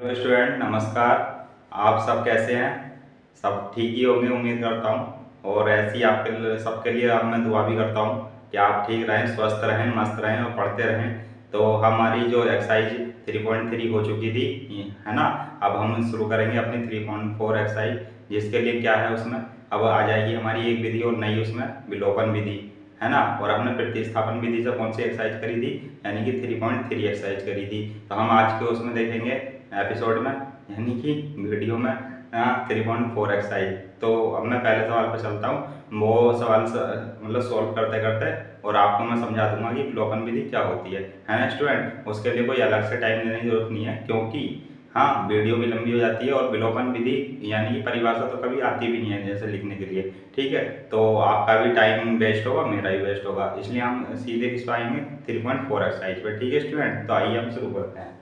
Hello student, नमस्कार। आप सब कैसे हैं? सब ठीक ही होंगे उम्मीद करता हूँ। और ऐसी आपके सबके लिए अब मैं दुआ भी करता हूँ कि आप ठीक रहें, स्वस्थ रहें, मस्त रहें और पढ़ते रहें। तो हमारी जो एक्सरसाइज 3.3 हो चुकी थी, है ना। अब हम शुरू करेंगे अपनी 3.4 एक्सरसाइज, जिसके लिए क्या है उसमें अब आ जाएगी हमारी एक विधि और नई उसमें विलोपन विधि, है ना। और हमने प्रतिस्थापन विधि से कौन सी एक्सरसाइज करी थी, यानी कि 3.3 एक्सरसाइज करी थी। तो हम आज के उसमें देखेंगे एपिसोड में, यानी कि वीडियो में 3.4 एक्सरसाइज। तो अब मैं पहले सवाल पर चलता हूँ। वो सवाल मतलब सॉल्व करते करते और आपको मैं समझा दूंगा कि विलोपन विधि क्या होती है ना स्टूडेंट। उसके लिए कोई अलग से टाइम देने की जरूरत नहीं है, क्योंकि हाँ वीडियो भी लंबी हो जाती है और विलोपन विधि यानी कि परिभाषा तो कभी आती भी नहीं है जैसे लिखने के लिए। ठीक है, तो आपका भी टाइम वेस्ट होगा, मेरा भी वेस्ट होगा, इसलिए हम सीधे किस पर आएंगे 3.4 एक्सरसाइज पर। ठीक है स्टूडेंट, तो आइए हम शुरू करते हैं।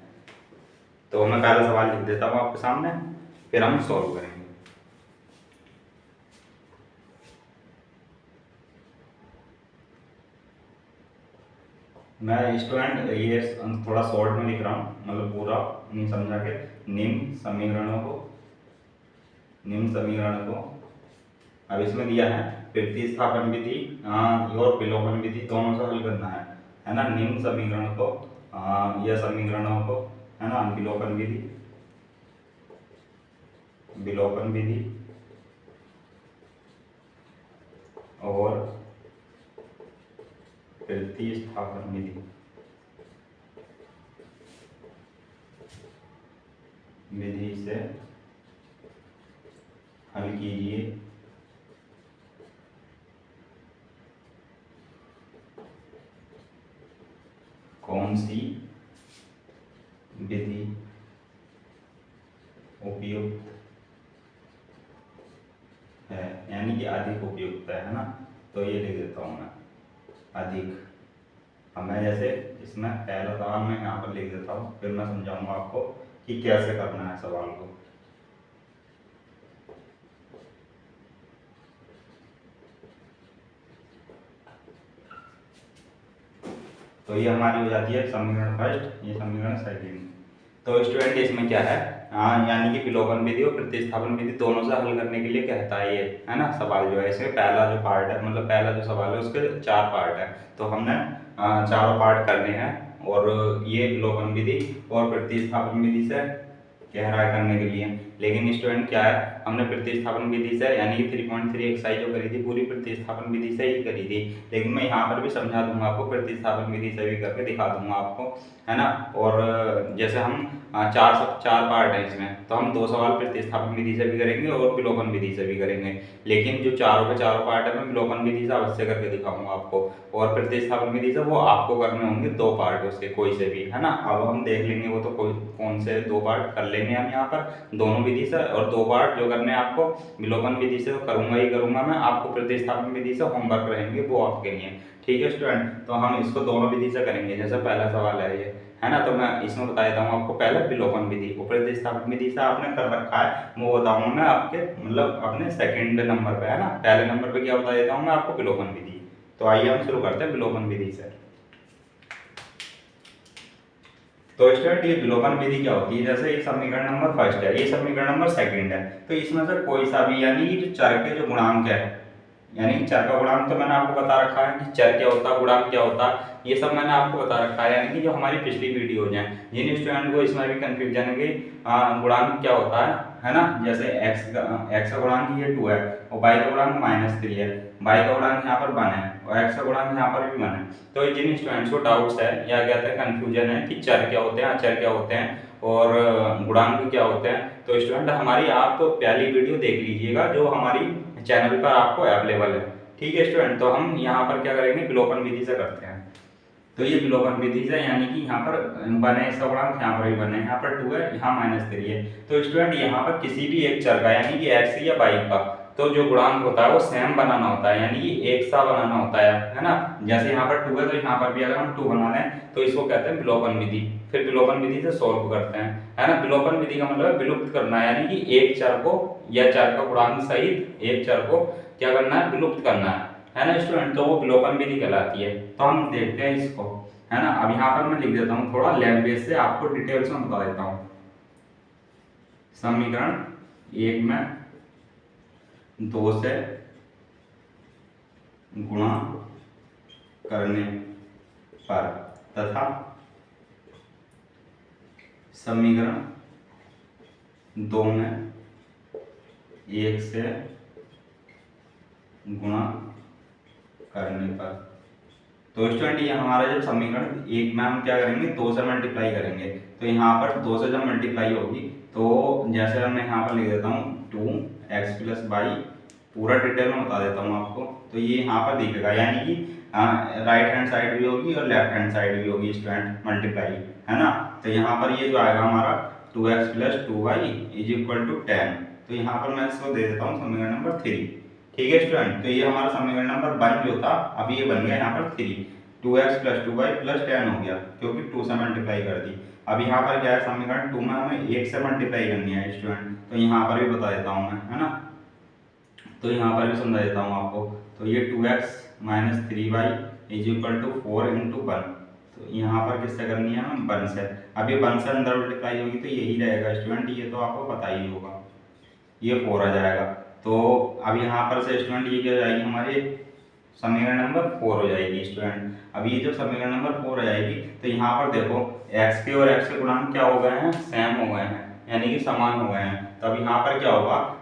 तो मैं पहला सवाल लिख देता हूँ आपके सामने, फिर हम सॉल्व करेंगे। मैं स्टूडेंट ये थोड़ा शॉर्ट में लिख रहा हूँ, मतलब पूरा नहीं समझा के। निम्न समीकरण को अब इसमें दिया है प्रतिस्थापन विधि और विलोपन विधि दोनों से हल करना है ना। निम्न समीकरण को यह समीकरणों को, है ना, विलोपन विधि और प्रतिस्थापन विधि से हल कीजिए। कौन सी विधि उपयुक्त है, यानी कि अधिक उपयुक्त है ना। तो ये लिख देता हूँ मैं, अधिक। अब मैं जैसे इसमें पहला सवाल मैं यहाँ पर लिख देता हूँ, फिर मैं समझाऊंगा आपको कि कैसे करना है सवाल को। तो ये हमारी हो जाती है समीकरण फर्स्ट, ये समीकरण सेकंड। तो स्टूडेंट इसमें क्या है, यानी कि विलोपन विधि और प्रतिस्थापन विधि दोनों से हल करने के लिए कहता है ये, है ना। सवाल जो है इसमें पहला जो पार्ट है, मतलब पहला जो सवाल है उसके 4 पार्ट है, तो हमने चारों पार्ट करने हैं। और ये विलोपन विधि और प्रतिस्थापन विधि से कह रहा है करने के लिए। लेकिन स्टूडेंट क्या है, हमने प्रतिस्थापन विधि से यानी कि 3.3 एक्सरसाइज जो करी थी पूरी प्रतिस्थापन विधि से ही करी थी। लेकिन मैं यहाँ पर भी समझा दूंगा आपको, प्रतिस्थापन विधि से भी करके दिखा दूंगा आपको, है ना। और जैसे हम चार पार्ट है इसमें, तो हम 2 सवाल प्रतिस्थापन विधि से भी करेंगे और विलोपन विधि से भी करेंगे। लेकिन जो चारों के चारों पार्ट है मैं विलोपन विधि से अवश्य करके दिखाऊंगा आपको, और प्रतिस्थापन विधि से वो आपको करने होंगे 2 पार्ट उसके कोई से भी, है ना। अब हम देख लेंगे वो तो कोई कौन से 2 पार्ट कर लेंगे हम यहाँ पर दोनों विधि से, और 2 पार्ट जो करने आपको विलोपन विधि से तो करूंगा ही करूंगा मैं, आपको प्रतिस्थापन विधि से होमवर्क रहेंगे वो आपके लिए। ठीक है स्टूडेंट, तो हम इसको दोनों विधि से करेंगे। जैसे पहला सवाल है ये, है ना, तो मैं इसमें बता देता हूँ आपको पहले विलोपन विधि। प्रतिस्थापन विधि से आपने कर रखा है, वो बताऊंगा मैं आपके मतलब अपने सेकंड नंबर पे, है ना। पहले नंबर पे क्या बता देता हूँ मैं आपको, विलोपन विधि। तो आइए हम शुरू करते हैं विलोपन विधि से। तो स्टूडेंट ये विलोपन विधि क्या होती है, जैसे ये समीकरण नंबर फर्स्ट है, ये समीकरण नंबर सेकंड है, तो इसमें से कोई सा भी, यानी कि जो चर के जो गुणांक है, यानी कि चर का गुणांक तो मैंने आपको बता रखा है कि चर क्या होता है, गुणांक क्या होता है, ये सब मैंने आपको बता रखा है। यानी कि जो हमारी पिछली वीडियोज हैं, जिन स्टूडेंट को इसमें भी कंफ्यूजन है कि गुणांक क्या होता है ना। जैसे x का गुणांक ये 2 है और y का गुणांक -3 है, y का गुणांक यहाँ पर 1 है और x का गुणांक यहाँ पर भी 1 है। तो जिन स्टूडेंट्स को डाउट्स है या कहते हैं कंफ्यूजन है कि चर क्या होते हैं, अचर क्या होते हैं और गुणांक क्या होते हैं, तो स्टूडेंट हमारी आप पहली वीडियो देख लीजिएगा जो हमारी चैनल पर आपको अवेलेबल है। ठीक है स्टूडेंट, तो हम यहाँ पर क्या करेंगे, विलोपन विधि से करते हैं। तो ये विलोपन विधि से, यानी कि यहाँ पर 1 है इसका गुणांक, यहाँ पर भी 1 है, यहाँ पर 2 है, यहाँ -3 है। तो स्टूडेंट यहाँ पर किसी भी एक चर का, यानी कि x या y का, तो जो गुणांक होता है वो सेम बनाना होता है, यानी कि एक सा बनाना होता है ना। जैसे यहाँ पर 2 है तो यहाँ पर भी अगर हम 2 बना लें तो इसको कहते हैं विलोपन विधि। फिर विलोपन विधि से सॉल्व करते हैं, है ना। विलोपन विधि का मतलब विलुप्त करना है, यानी कि एक चर को या चर का गुणांक सहित एक चर को क्या करना है, विलुप्त करना है ना स्टूडेंट। तो वो विलोपन विधि कहलाती है। तो हम देखते हैं इसको, है ना। अब यहाँ पर मैं लिख देता हूँ, थोड़ा लैंग्वेज से आपको डिटेल्स में बता देता हूँ। समीकरण एक में 2 से गुणा करने पर तथा समीकरण 2 में 1 से गुणा करने पर। तो स्टूडेंट ये हमारा जब समीकरण एक में हम क्या करेंगे, 2 से मल्टीप्लाई करेंगे। तो यहाँ पर 2 से जब मल्टीप्लाई होगी तो जैसे मैं यहाँ पर लिख देता हूँ 2x + y, पूरा डिटेल में बता देता हूँ आपको। तो ये यहाँ पर दिखेगा, यानी कि राइट हैंड साइड भी होगी और लेफ्ट हैंड साइड भी होगी स्टूडेंट मल्टीप्लाई, है ना। तो यहाँ पर ये जो आएगा हमारा 2x + 2y = 10। तो यहाँ पर मैं इसको दे देता हूँ समीकरण नंबर 3। ठीक है स्टूडेंट, तो ये हमारा समीकरण नंबर 1 जो था अभी ये बन गया यहाँ पर 3। 2x + 2y + 10 हो गया क्योंकि 2 से मल्टीप्लाई कर दी। अब यहाँ पर क्या है, समीकरण 2 में हमें 1 से मल्टीप्लाई करनी है स्टूडेंट। तो यहाँ पर भी बता देता हूँ मैं, है ना। तो यहाँ पर भी समझा देता हूँ आपको। तो ये 2x - 3y = 4 × 1। तो यहाँ पर किससे करनी है हमें, 1 से। अब ये 1 से अंदर मल्टीप्लाई होगी तो यही रहेगा स्टूडेंट, ये तो आपको पता ही होगा, ये 4 आ जाएगा। तो अब यहाँ पर से स्टूडेंट ये क्या हो जाएगी, हमारी समीकरण नंबर 4 हो जाएगी स्टूडेंट। अब ये जो समीकरण नंबर 4 हो जाएगी तो यहाँ पर देखो x के और x के गुणांक क्या हो गए हैं, सेम हो गए हैं, यानी कि समान हो गए हैं। तो अब यहाँ पर क्या होगा,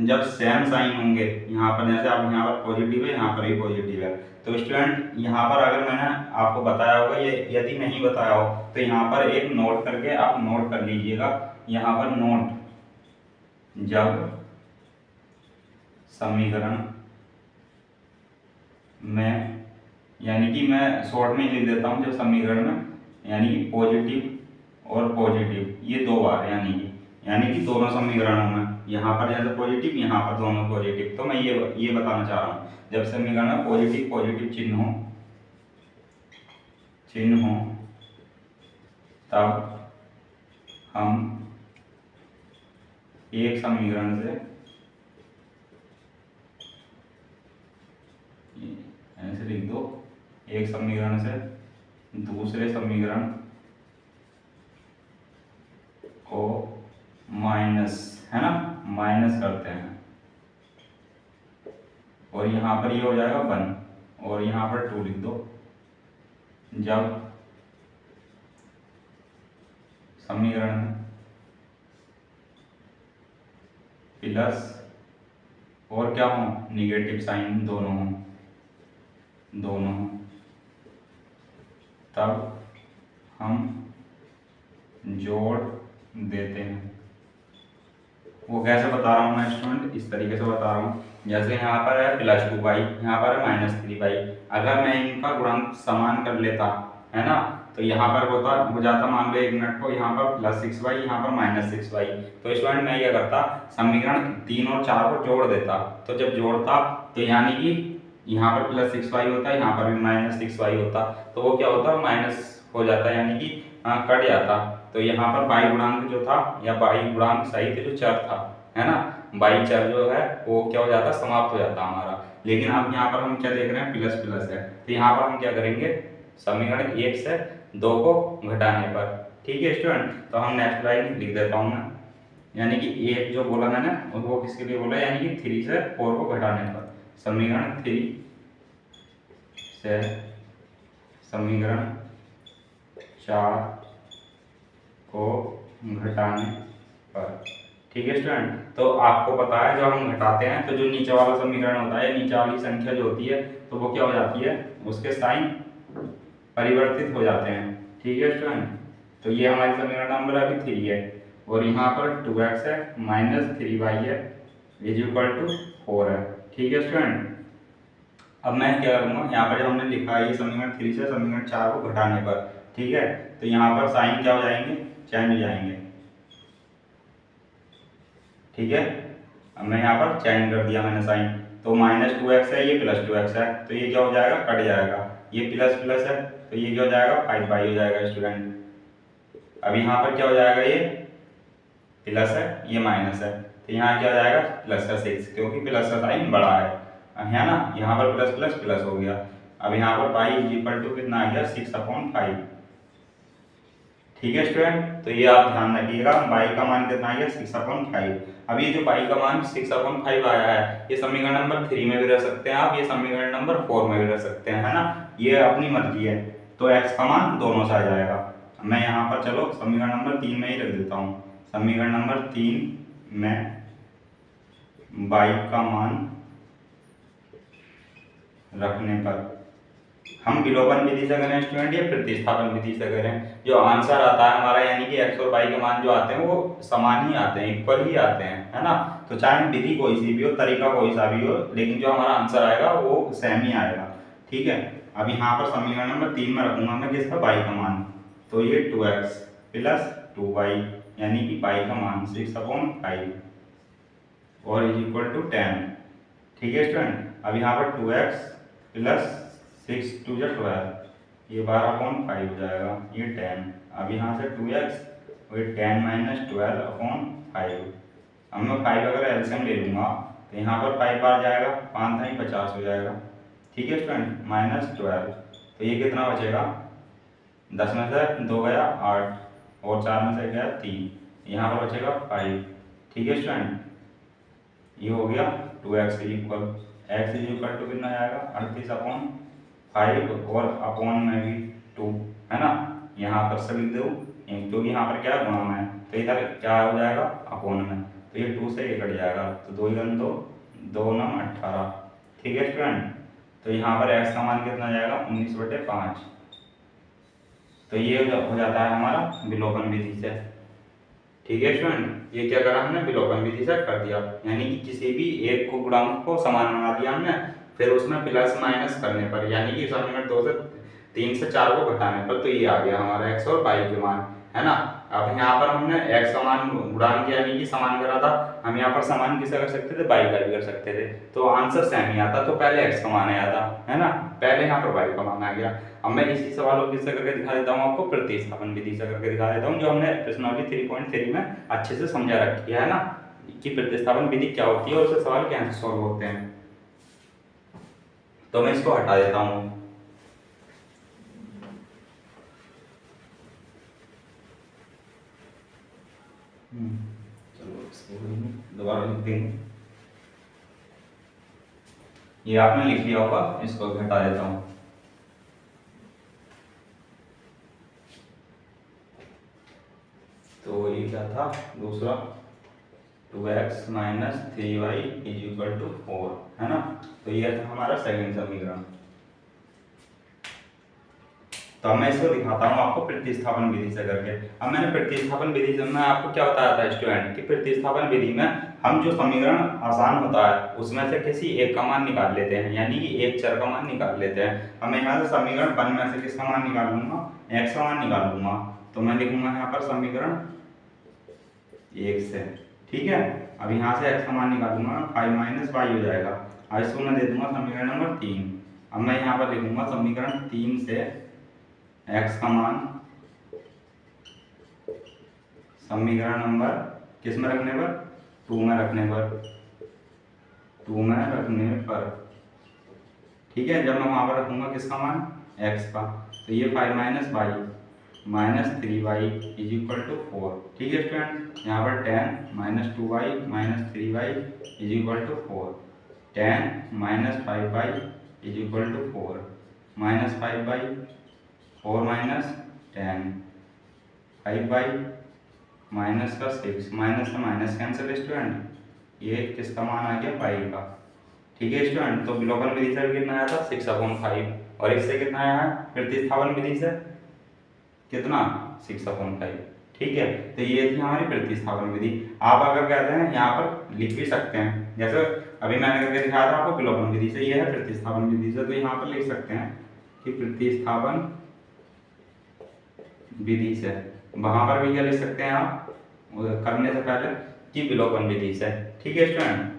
जब सेम साइन होंगे, यहाँ पर जैसे अब यहाँ पर पॉजिटिव है, यहाँ पर भी पॉजिटिव है, तो स्टूडेंट यहाँ पर अगर मैंने आपको बताया होगा, ये यदि नहीं बताया हो तो यहाँ पर एक नोट करके आप नोट कर लीजिएगा। यहाँ पर नोट, जब समीकरण में, यानी कि मैं शॉर्ट में लिख देता हूँ, जब समीकरण में यानी कि पॉजिटिव और पॉजिटिव ये 2 बार, यानी कि दोनों समीकरणों में यहाँ पर जैसे पॉजिटिव, यहाँ पर दोनों पॉजिटिव। तो मैं ये बताना चाह रहा हूँ, जब समीकरण में पॉजिटिव चिन्ह हो तब हम एक समीकरण से, ऐसे लिख दो, एक समीकरण से दूसरे समीकरण को माइनस, है ना, माइनस करते हैं। और यहाँ पर ये हो जाएगा 1 और यहाँ पर 2 लिख दो। जब समीकरण में प्लस और क्या हो, निगेटिव साइन दोनों हो, तब हम जोड़ देते हैं। वो कैसे बता रहा हूँ मैं स्टूडेंट, इस तरीके से बता रहा हूँ, जैसे यहाँ पर है +2y, यहाँ पर है -3y। अगर मैं इनका गुणांक समान कर लेता, है ना, तो यहाँ पर हो जाता, मान लो 1 मिनट को, यहाँ पर +6y, यहाँ पर -6y। तो स्टूडेंट मैं क्या करता, समीकरण 3 और 4 को जोड़ देता। तो जब जोड़ता तो यानी कि यहाँ पर +6y होता, यहाँ पर भी -6y होता, तो वो क्या होता, माइनस हो जाता, यानी कि कट जाता। तो यहाँ पर y गुणांक जो था, या y गुणांक सही थे, जो चर था, है ना, y चर जो है वो क्या हो जाता, समाप्त हो जाता हमारा। लेकिन अब यहाँ पर हम क्या देख रहे हैं, प्लस प्लस है, तो यहाँ पर हम क्या करेंगे, समीकरण 1 से 2 को घटाने पर। ठीक है स्टूडेंट, तो हम नेक्स्ट लाइन लिख देता हूँ मैं, यानी कि 1 जो बोला मैंने वो किसके लिए बोला, यानी कि 3 से 4 को घटाने पर। समीकरण 3 से समीकरण 4 को घटाने पर। ठीक है स्टूडेंट, तो आपको पता है जब हम घटाते हैं तो जो नीचे वाला समीकरण होता है, नीचे वाली संख्या जो होती है, तो वो क्या हो जाती है, उसके साइन परिवर्तित हो जाते हैं। ठीक है स्टूडेंट, तो ये हमारी समीकरण नंबर अभी 3 है, और यहाँ पर 2x है -3y है = 4 है। ठीक है स्टूडेंट, अब मैं क्या करूँगा, यहाँ पर जब हमने लिखा है ये समीकरण 3 से समीकरण 4 को घटाने पर, ठीक है, तो यहाँ पर साइन क्या हो जाएंगे, चेंज हो जाएंगे। ठीक है, अब मैं यहाँ पर चेंज कर दिया मैंने साइन, तो -2x है, ये +2x है, तो ये क्या हो जाएगा, कट जाएगा। ये प्लस प्लस है तो ये क्या हो जाएगा, 5y हो जाएगा स्टूडेंट। अब यहाँ पर क्या हो जाएगा, ये प्लस है, ये माइनस है, तो यहाँ क्या हो जाएगा, +6, क्योंकि प्लस का साइन बड़ा है ना, यहाँ पर प्लस प्लस प्लस हो गया। अब यहाँ पर y = कितना आ गया, 6/5। ठीक है स्टूडेंट, तो ये आप ध्यान रखिएगा। बाई का मान कितना आ गया 6/5। अब ये जो बाई का मान 6/5 आया है, ये समीकरण नंबर 3 में भी रह सकते हैं आप, ये समीकरण नंबर 4 में भी रह सकते हैं, है ना, ये अपनी मर्जी है। तो x का मान दोनों से आ जाएगा। मैं यहाँ पर चलो समीकरण नंबर 3 में ही रख देता हूँ। समीकरण नंबर 3 में बाई का मान रखने पर हम विलोपन विधि से करें स्टूडेंट या प्रतिस्थापन विधि से करें, जो आंसर आता है हमारा यानी कि x और y के मान जो आते हैं वो समान ही आते हैं, इक्वल ही आते हैं, है ना। तो चाहे विधि कोई सी भी हो, तरीका कोई सा भी हो, लेकिन जो हमारा आंसर आएगा वो सेम ही आएगा। ठीक है, अब यहाँ पर समीकरण नंबर 3 में रखूंगा मैं किसका, y का मान। तो ये 2x प्लस 2y यानी कि y का मान 6/5 और इज इक्वल टू 10। ठीक है स्टूडेंट, अब यहाँ पर 2x प्लस 6 2 जा 12, ये 12/5 हो जाएगा, ये 10। अब यहाँ से 2x और ये 10 माइनस 12/5। अब मैं 5 अगर एलसीएम ले लूँगा तो यहाँ पर 5 बार जाएगा, 5 था 50 हो जाएगा। ठीक है स्टूडेंट, माइनस 12, तो ये कितना बचेगा, 10 में से 2 गया 8 और 4 में से गया 3, यहाँ पर बचेगा 5। ठीक है स्टूडेंट, ये हो गया 2x equal, x is equal to कितना आएगा 38/5 और अपॉन में भी 2, है ना, यहाँ पर से लिख दो क्योंकि यहाँ पर क्या गुणा में है, तो इधर क्या हो जाएगा अपॉन में, तो ये 2 से 1 कट जाएगा, तो 2 × 2 2 9 18। ठीक है स्टूडेंट, तो यहाँ पर x का मान कितना जाएगा 19/5। तो ये हो जाता है हमारा विलोपन विधि से। ठीक है स्टूडेंट, ये क्या करा हमने, विलोपन विधि से कर दिया, यानी कि किसी भी एक को गुणांक को समान बना दिया हमने, फिर उसमें प्लस माइनस करने पर, यानी कि समीकरण 2 से 3 से 4 को घटाने पर, तो ये आ गया हमारा x और y के मान, है ना। अब यहाँ पर हमने x का मान गुणांक यानी कि समान करा था, हम यहाँ पर समान किसे कर सकते थे, y का भी कर सकते थे, तो आंसर सेम ही आता, तो पहले x का मान आया था, है ना, पहले यहाँ पर y का मान आ गया। अब मैं इसी सवाल को किससे करके दिखा देता हूँ आपको, प्रतिस्थापन विधि से करके दिखा देता हूँ, जो हमने प्रश्नावली 3.3 में अच्छे से समझा रखी है ना, कि प्रतिस्थापन विधि क्या होती है और उससे सवाल कैसे सॉल्व होते हैं। तो मैं इसको हटा देता हूँ। चलो इसको दोबारा लिख देंगे, ये आपने लिख लिया होगा, इसको हटा देता हूँ। तो ये क्या था दूसरा, 2x minus 3y is equal to 4, है ना, तो ये था हमारा सेकंड समीकरण। तो अब मैं इसको दिखाता हूँ आपको प्रतिस्थापन विधि से करके। अब मैंने प्रतिस्थापन विधि से मैं आपको क्या बताया था स्टूडेंट, कि प्रतिस्थापन विधि में हम जो समीकरण आसान होता है उसमें से किसी एक का मान निकाल लेते हैं, यानी कि एक चर का मान निकाल लेते हैं। अब मैं यहाँ से समीकरण 1 में से किसका मान निकाल लूंगा, x का मान निकाल लूंगा, तो मैं लिखूंगा यहाँ पर समीकरण 1 से। ठीक है, अब यहाँ से x का मान निकालूंगा, 5 माइनस y हो जाएगा। अब इसको मैं दे दूंगा समीकरण नंबर 3। अब मैं यहाँ पर लिखूंगा समीकरण 3 से x का मान समीकरण नंबर किस में रखने पर, 2 में रखने पर, 2 में रखने पर। ठीक है, जब मैं वहाँ पर रखूंगा किसका मान, x का, तो ये 5 minus y minus 3y is equal to 4। ठीक है स्टूडेंट, यहाँ पर 10 minus 2y minus 3y is equal to 4, 10 minus 5y is equal to 4, minus 5y 4 minus 10, 5y minus का 6, माइनस का माइनस कैंसिल स्टूडेंट, ये किसका मान आ गया y का। ठीक है स्टूडेंट, तो विलोपन विधि से कितना आया था 6/5 और इससे कितना आया है प्रतिस्थापन विधि से कितना 6/5। ठीक है, तो ये थी हमारी प्रतिस्थापन विधि। आप अगर कहते हैं यहाँ पर लिख भी सकते हैं, जैसे अभी मैंने करके दिखाया था आपको विलोपन विधि से, ये है प्रतिस्थापन विधि से, तो यहाँ पर लिख सकते हैं कि प्रतिस्थापन विधि से। वहां पर भी क्या लिख सकते हैं आप करने से पहले कि विलोपन विधि से। ठीक है स्टूडेंट,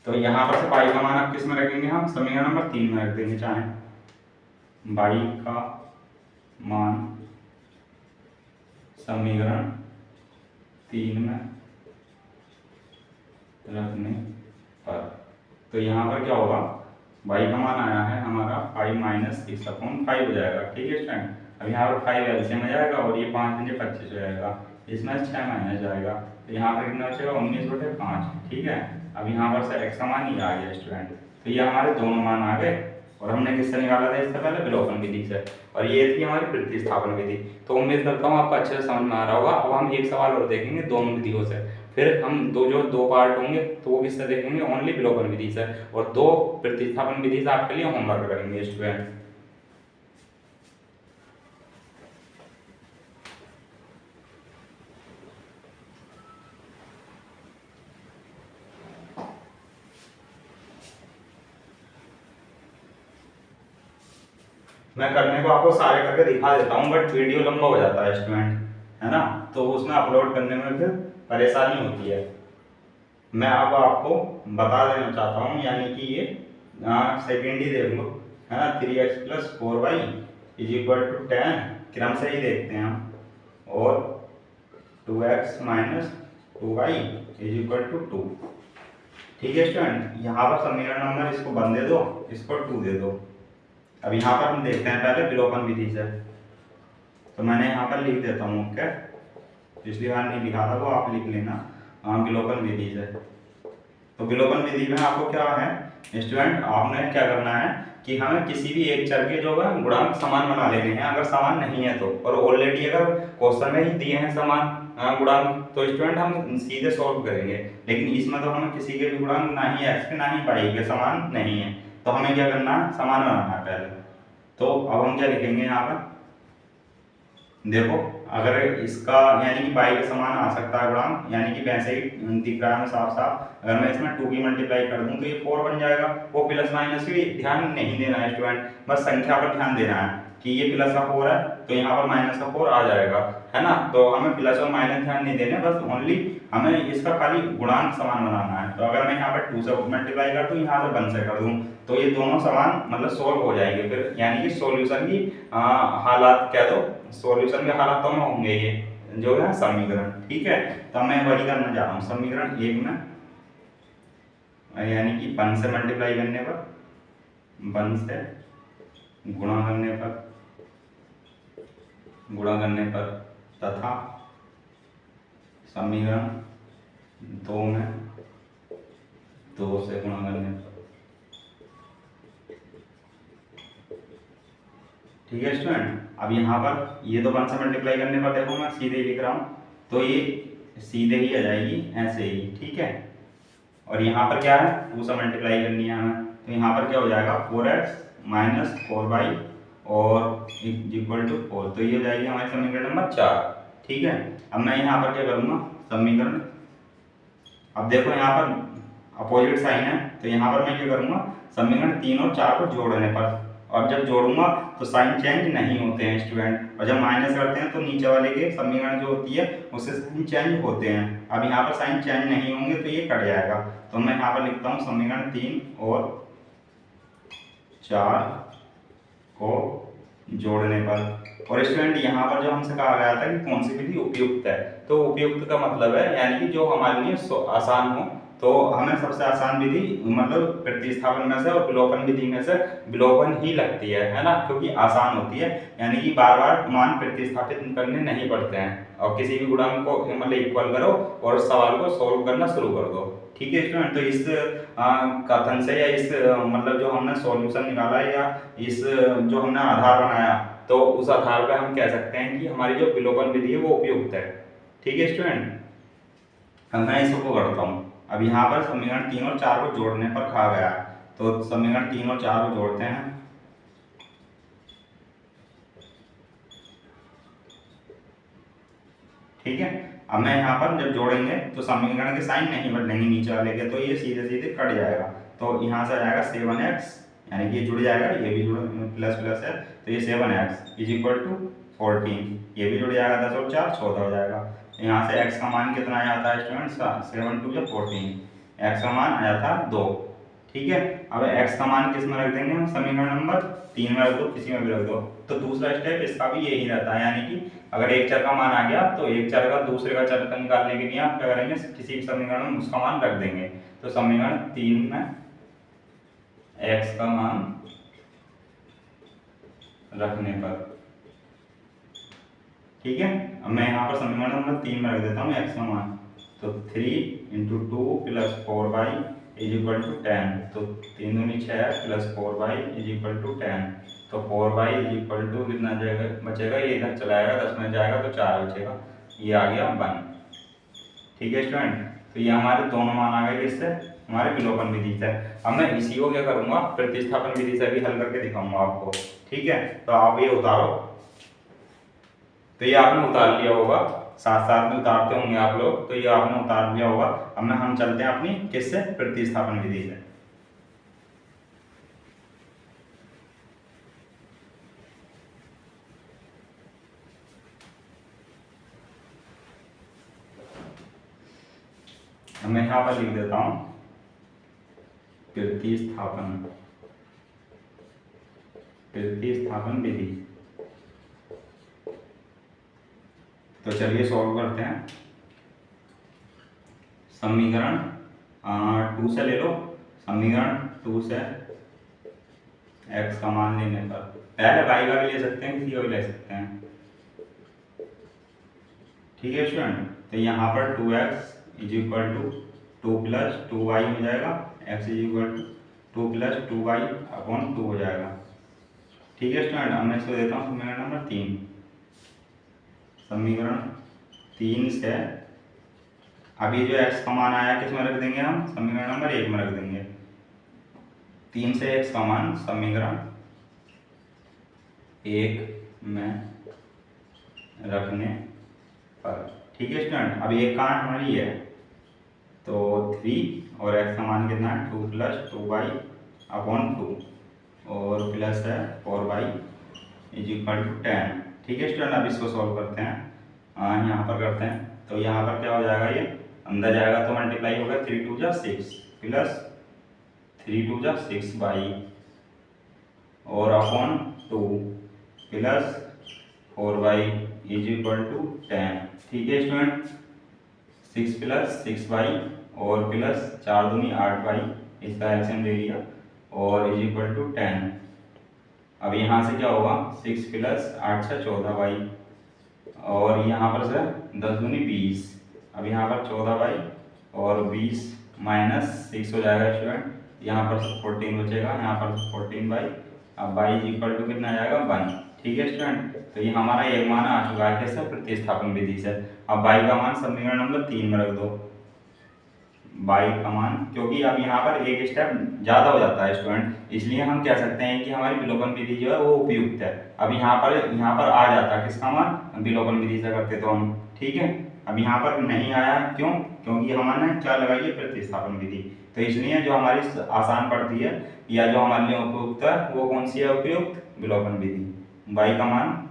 तो यहाँ पर से पाई का मान आप किस में रखेंगे, हम समीकरण नंबर 3 में रख देंगे, चाहे बाई का मान समीकरण 3 में रखने पर, तो यहाँ पर क्या होगा, y का मान आया है हमारा 5 माइनस 6/5 हो जाएगा। ठीक है स्टूडेंट, अब यहाँ पर 5 एलसीएम में जाएगा और ये 5 पंजे 25 हो जाएगा, इसमें 6 माइनस जाएगा, तो यहाँ पर कितना बचेगा 19/5। ठीक है, अब यहाँ पर से एक्स का मान ये आ गया स्टूडेंट। तो ये हमारे दोनों मान आ गए और हमने किससे निकाला था इससे पहले, विलोपन विधि से, और ये थी हमारी प्रतिस्थापन विधि। तो उम्मीद करता हूँ आपको अच्छे से समझ में आ रहा होगा। अब हम एक सवाल और देखेंगे दोनों विधियों से, फिर हम दो पार्ट होंगे तो वो किससे देखेंगे, ओनली विलोपन विधि से, और 2 प्रतिस्थापन विधि से आपके लिए होमवर्क करेंगे स्टूडेंट। मैं करने को आपको सारे करके दिखा देता हूँ, बट वीडियो लंबा हो जाता है स्टूडेंट, है ना, तो उसमें अपलोड करने में फिर परेशानी होती है। मैं अब आपको बता देना चाहता हूँ, यानी कि ये सेकेंड ही देख लो, है ना, 3x + 4y = 10, क्रम से ही देखते हैं हम, और 2x - 2y = 2। ठीक है स्टूडेंट, यहाँ पर समीकरण नंबर इसको 1 दे दो, इसको 2 दे दो। अब यहाँ पर हम देखते हैं पहले विलोपन विधि से, तो मैंने यहाँ पर लिख देता हूँ, ओके, पिछली बार नहीं लिखा था वो आप लिख लेना, विलोपन विधि से। तो विलोपन विधि में आपको क्या है स्टूडेंट, आपने क्या करना है कि हमें किसी भी एक चर के जो है गुणांक समान बना लेने हैं, अगर समान नहीं है तो, और ऑलरेडी अगर क्वेश्चन में ही दिए हैं समान गुणांक तो स्टूडेंट हम सीधे सॉल्व करेंगे, लेकिन इसमें तो हमें किसी के भी गुणांक ना ही x के ना ही y के समान नहीं है, तो हमें क्या करना है, समान बनाना है पहले। तो अब हम क्या लिखेंगे यहाँ पर, देखो अगर इसका यानी कि y के समान आ सकता है गुणांक, यानी कि वैसे ही दिख रहा है साफ साफ, अगर मैं इसमें 2 की मल्टीप्लाई कर दूं तो ये 4 बन जाएगा। वो प्लस माइनस भी ध्यान नहीं देना है स्टूडेंट, बस संख्या पर ध्यान देना है कि ये प्लस का 4 है तो यहाँ पर माइनस का 4 आ जाएगा, है ना। तो हमें प्लस और माइनस ध्यान नहीं देने, बस ओनली हमें इसका खाली गुणांक समान बनाना है। तो अगर मैं यहाँ पर 2 से मल्टीप्लाई कर दूं, यहाँ से 1 से कर दूं, तो ये दोनों समान मतलब सोल्व हो जाएंगे फिर, यानी कि सॉल्यूशन की हालात कह दो, सॉल्यूशन के हालातों में होंगे ये जो है समीकरण। ठीक है, तो मैं वही करने जा रहा हूँ समीकरण 1 में, यानी कि 1 से मल्टीप्लाई करने पर, 1 से गुणा करने पर तथा समीकरण 2 में 2 से गुणा करने पर। ठीक है स्टूडेंट, अब यहाँ पर ये तो 1 से मल्टीप्लाई करने पर देखो मैं सीधे ही लिख रहा हूँ, तो ये सीधे ही आ जाएगी ऐसे ही। ठीक है, और यहाँ पर क्या है, 2 से मल्टीप्लाई करनी है हमें, तो यहाँ पर क्या हो जाएगा 4x - 4y और = 4, तो ये हो जाएगी हमारी समीकरण नंबर 4। ठीक है, अब मैं यहाँ पर क्या करूँगा समीकरण, अब देखो यहाँ पर अपोजिट साइन है, तो यहाँ पर मैं क्या करूँगा समीकरण 3 और 4 को जोड़ने पर, और जब जोड़ूंगा तो साइन चेंज नहीं होते हैं स्टूडेंट, और जब माइनस करते हैं तो नीचे वाले के समीकरण जो होती है उससे साइन चेंज होते हैं। अब यहाँ पर साइन चेंज नहीं होंगे तो ये कट जाएगा, तो मैं यहाँ पर लिखता हूँ समीकरण 3 और 4 को जोड़ने पर। और स्टूडेंट यहाँ पर जो हमसे कहा गया था कि कौन सी विधि उपयुक्त है, तो उपयुक्त का मतलब है यानी कि जो हमारे लिए आसान हो, तो हमें सबसे आसान विधि मतलब प्रतिस्थापन में से और विलोपन विधि में से विलोपन ही लगती है ना, क्योंकि आसान होती है, यानी कि बार बार मान प्रतिस्थापित करने नहीं पड़ते हैं, और किसी भी गुणांक को मतलब इक्वल करो और सवाल को सॉल्व करना शुरू कर दो। ठीक है स्टूडेंट, तो इस कथन से या इस मतलब जो हमने सॉल्यूशन निकाला है या इस जो हमने आधार बनाया, तो उस आधार पर हम कह सकते हैं कि हमारी जो विलोपन विधि है वो उपयुक्त है। ठीक है स्टूडेंट, अब मैं इसको करता हूँ। अब यहाँ पर समीकरण 3 और 4 को जोड़ने पर कहा गया है, तो समीकरण 3 और 4 को जोड़ते हैं। ठीक है, अब मैं यहाँ पर जब जोड़ेंगे तो समीकरण के साइन नहीं बदलेंगे नीचे वाले के, तो ये सीधे सीधे कट जाएगा, तो यहाँ से आ जाएगा 7x, यानी कि ये जुड़ जाएगा, ये भी जुड़ प्लस प्लस है, तो ये 7x = 14, ये भी जुड़ जाएगा, 10 और 4 14 हो जाएगा। यहाँ से x का मान कितना आ जाता है स्टूडेंट, 7 × 2 = 14, x का मान आया था 2। ठीक है, अब x का मान किस में रख देंगे हम, समीकरण नंबर 3 में रख दो, किसी में भी रख दो। तो दूसरा स्टेप इसका भी यही रहता है, यानी कि अगर एक चर का मान आ गया तो एक चर का दूसरे का चर का निकालने के लिए आप क्या करेंगे, किसी भी समीकरण में उसका मान रख देंगे। तो समीकरण 3 में x का मान रखने पर ठीक है। अब मैं यहाँ पर समीकरण नंबर 3 में रख देता हूँ एक्स का मान। तो 3 into 2 plus 4y is equal to 10। तो 3 दूनी 6 plus 4y is equal to 10। तो 4y इज इक्वल टू कितना जाएगा बचेगा, ये इधर चला जाएगा, 10 में जाएगा तो 4 बचेगा, ये आ गया 1। ठीक है स्टूडेंट, तो ये हमारे दोनों मान आ गए किससे, हमारे विलोपन विधि से। अब मैं इसी को क्या करूंगा, प्रतिस्थापन विधि से भी हल करके दिखाऊंगा आपको। ठीक है, तो आप ये उतारो। तो ये आपने उतार लिया होगा, साथ साथ में उतारते होंगे आप लोग, तो ये आपने उतार लिया होगा। अब मैं हम चलते हैं अपनी किससे, प्रतिस्थापन विधि से। मैं यहाँ पर लिख देता हूं प्रतिस्थापन विधि। तो चलिए सॉल्व करते हैं। समीकरण 2 से ले लो। समीकरण 2 से x का मान लेने पर, पहले y का भी ले सकते हैं, किसी का भी ले सकते हैं। ठीक है स्टूडेंट, तो यहाँ पर 2x is equal to 2 plus 2y हो जाएगा, x is equal to 2 plus 2y upon 2 हो जाएगा। ठीक है स्टूडेंट, अब मैं इसको देता हूँ समीकरण नंबर 3। समीकरण 3 से अभी जो x का मान आया किस में रख देंगे, हम समीकरण नंबर 1 में रख देंगे। 3 से x का मान समीकरण 1 में रखने पर। ठीक है स्टूडेंट, अब एक कहाँ हमारी है, तो 3 और x का मान कितना है 2 प्लस 2y अपॉन 2 और प्लस है 4y इज इक्वल टू 10। ठीक है स्टूडेंट, अब इसको सॉल्व करते हैं। यहाँ पर करते हैं, तो यहाँ पर क्या हो जाएगा, ये अंदर जाएगा तो मल्टीप्लाई होगा, 3 2 जा 6 प्लस 3 2 जा 6y और upon 2 plus 4y is equal to 10। ठीक है स्टूडेंट, 6 प्लस 6y और प्लस 4 दूनी 8y, इसका एलसीएम ले लिया और इज इक्वल टू 10। अब यहाँ से क्या होगा, 6 प्लस 8 से 14y और यहाँ पर से 10 दूनी 20। अब यहाँ पर 14y और 20 माइनस 6 हो जाएगा स्टूडेंट, यहाँ पर 14 बचेगा, यहाँ पर 14y। अब y इज इक्वल टू कितना आएगा 1। ठीक है स्टूडेंट, तो ये हमारा एक मान आ चुका है कैसे, प्रतिस्थापन विधि से। अब y का मान समीकरण नंबर 3 में रख दो। y का मान, क्योंकि अब यहाँ पर एक स्टेप ज़्यादा हो जाता है स्टूडेंट, इसलिए हम कह सकते हैं कि हमारी विलोपन विधि जो है वो उपयुक्त है। अब यहाँ पर आ जाता है किसका मान, विलोपन विधि से करते तो हम। ठीक है, अब यहाँ पर नहीं आया, क्यों, क्योंकि हमने क्या लगाई है, प्रतिस्थापन विधि। तो इसलिए जो हमारी आसान पड़ती है या जो हमारे लिए उपयुक्त है वो कौन सी है, उपयुक्त विलोपन विधि। y का मान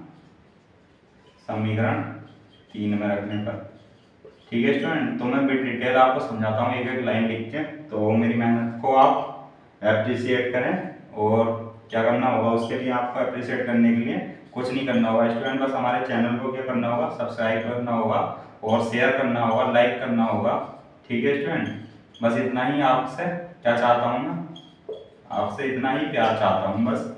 समीकरण 3 में रखने पर। ठीक है स्टूडेंट, तो मैं बिट डिटेल आपको समझाता हूँ एक एक लाइन लिख के, तो मेरी मेहनत को आप एप्रिशिएट करें। और क्या करना होगा उसके लिए, आपको एप्रिशिएट करने के लिए कुछ नहीं करना होगा स्टूडेंट, बस हमारे चैनल को क्या करना होगा, सब्सक्राइब करना होगा और शेयर करना होगा, लाइक करना होगा। ठीक है स्टूडेंट, बस इतना ही आपसे क्या चाहता हूँ मैं, आपसे इतना ही प्यार चाहता हूँ, बस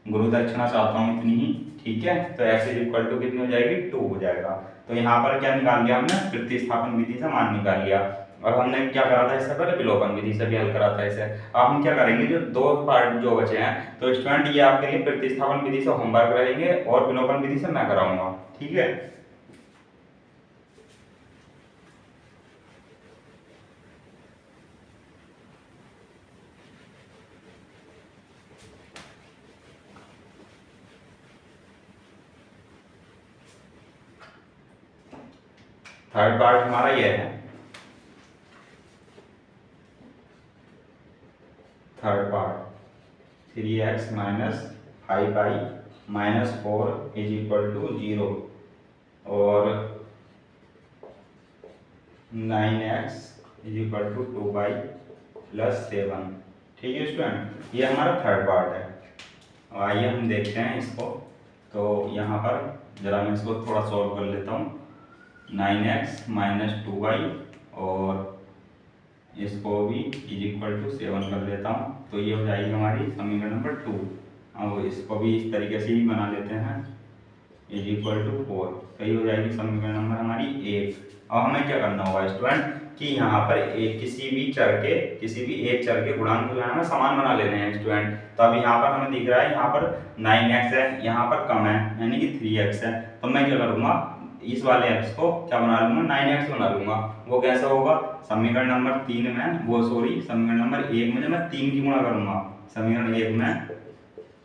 गुरु दक्षिणा चाहता हूँ इतनी ही। ठीक है, तो x इज इक्वल टू कितनी हो जाएगी, 2 हो जाएगा। तो यहाँ पर क्या निकाल लिया हमने, प्रतिस्थापन विधि से मान निकाल लिया। और हमने क्या करा था इससे पहले, विलोपन विधि से भी हल करा था इसे। अब हम क्या करेंगे, जो दो पार्ट जो बचे हैं, तो स्टूडेंट ये आपके लिए प्रतिस्थापन विधि से होमवर्क रहेंगे और विलोपन विधि से मैं कराऊंगा। ठीक है, थर्ड पार्ट हमारा ये है। Third part 3x minus 5y minus 4 is equal to 0 और 9x is equal to 2y plus 7। ठीक है स्टूडेंट, ये हमारा थर्ड पार्ट है। आइए हम देखते हैं इसको। तो यहाँ पर जरा मैं इसको थोड़ा सॉल्व कर लेता हूँ। 9x माइनस 2y और इसको भी इज इक्वल टू 7 कर लेता हूँ, तो ये हो जाएगी हमारी समीकरण नंबर 2। अब इसको भी इस तरीके से ही बना लेते हैं। Is equal to 4। तो ये हो जाएगी समीकरण नंबर हमारी 1। अब हमें क्या करना होगा स्टूडेंट कि यहाँ पर किसी भी एक चर के गुणांक जो है हमें समान बना लेने हैं स्टूडेंट। तो अब यहाँ पर हमें दिख रहा है यहाँ पर 9x है, यहाँ पर कम है यानी कि 3x है। तो मैं क्या करूँगा इस वाले x को क्या बना लूंगा 9x बना लूंगा। वो कैसा होगा समीकरण नंबर 3 में समीकरण नंबर 1 में जब मैं 3 की गुणा करूंगा समीकरण 1 में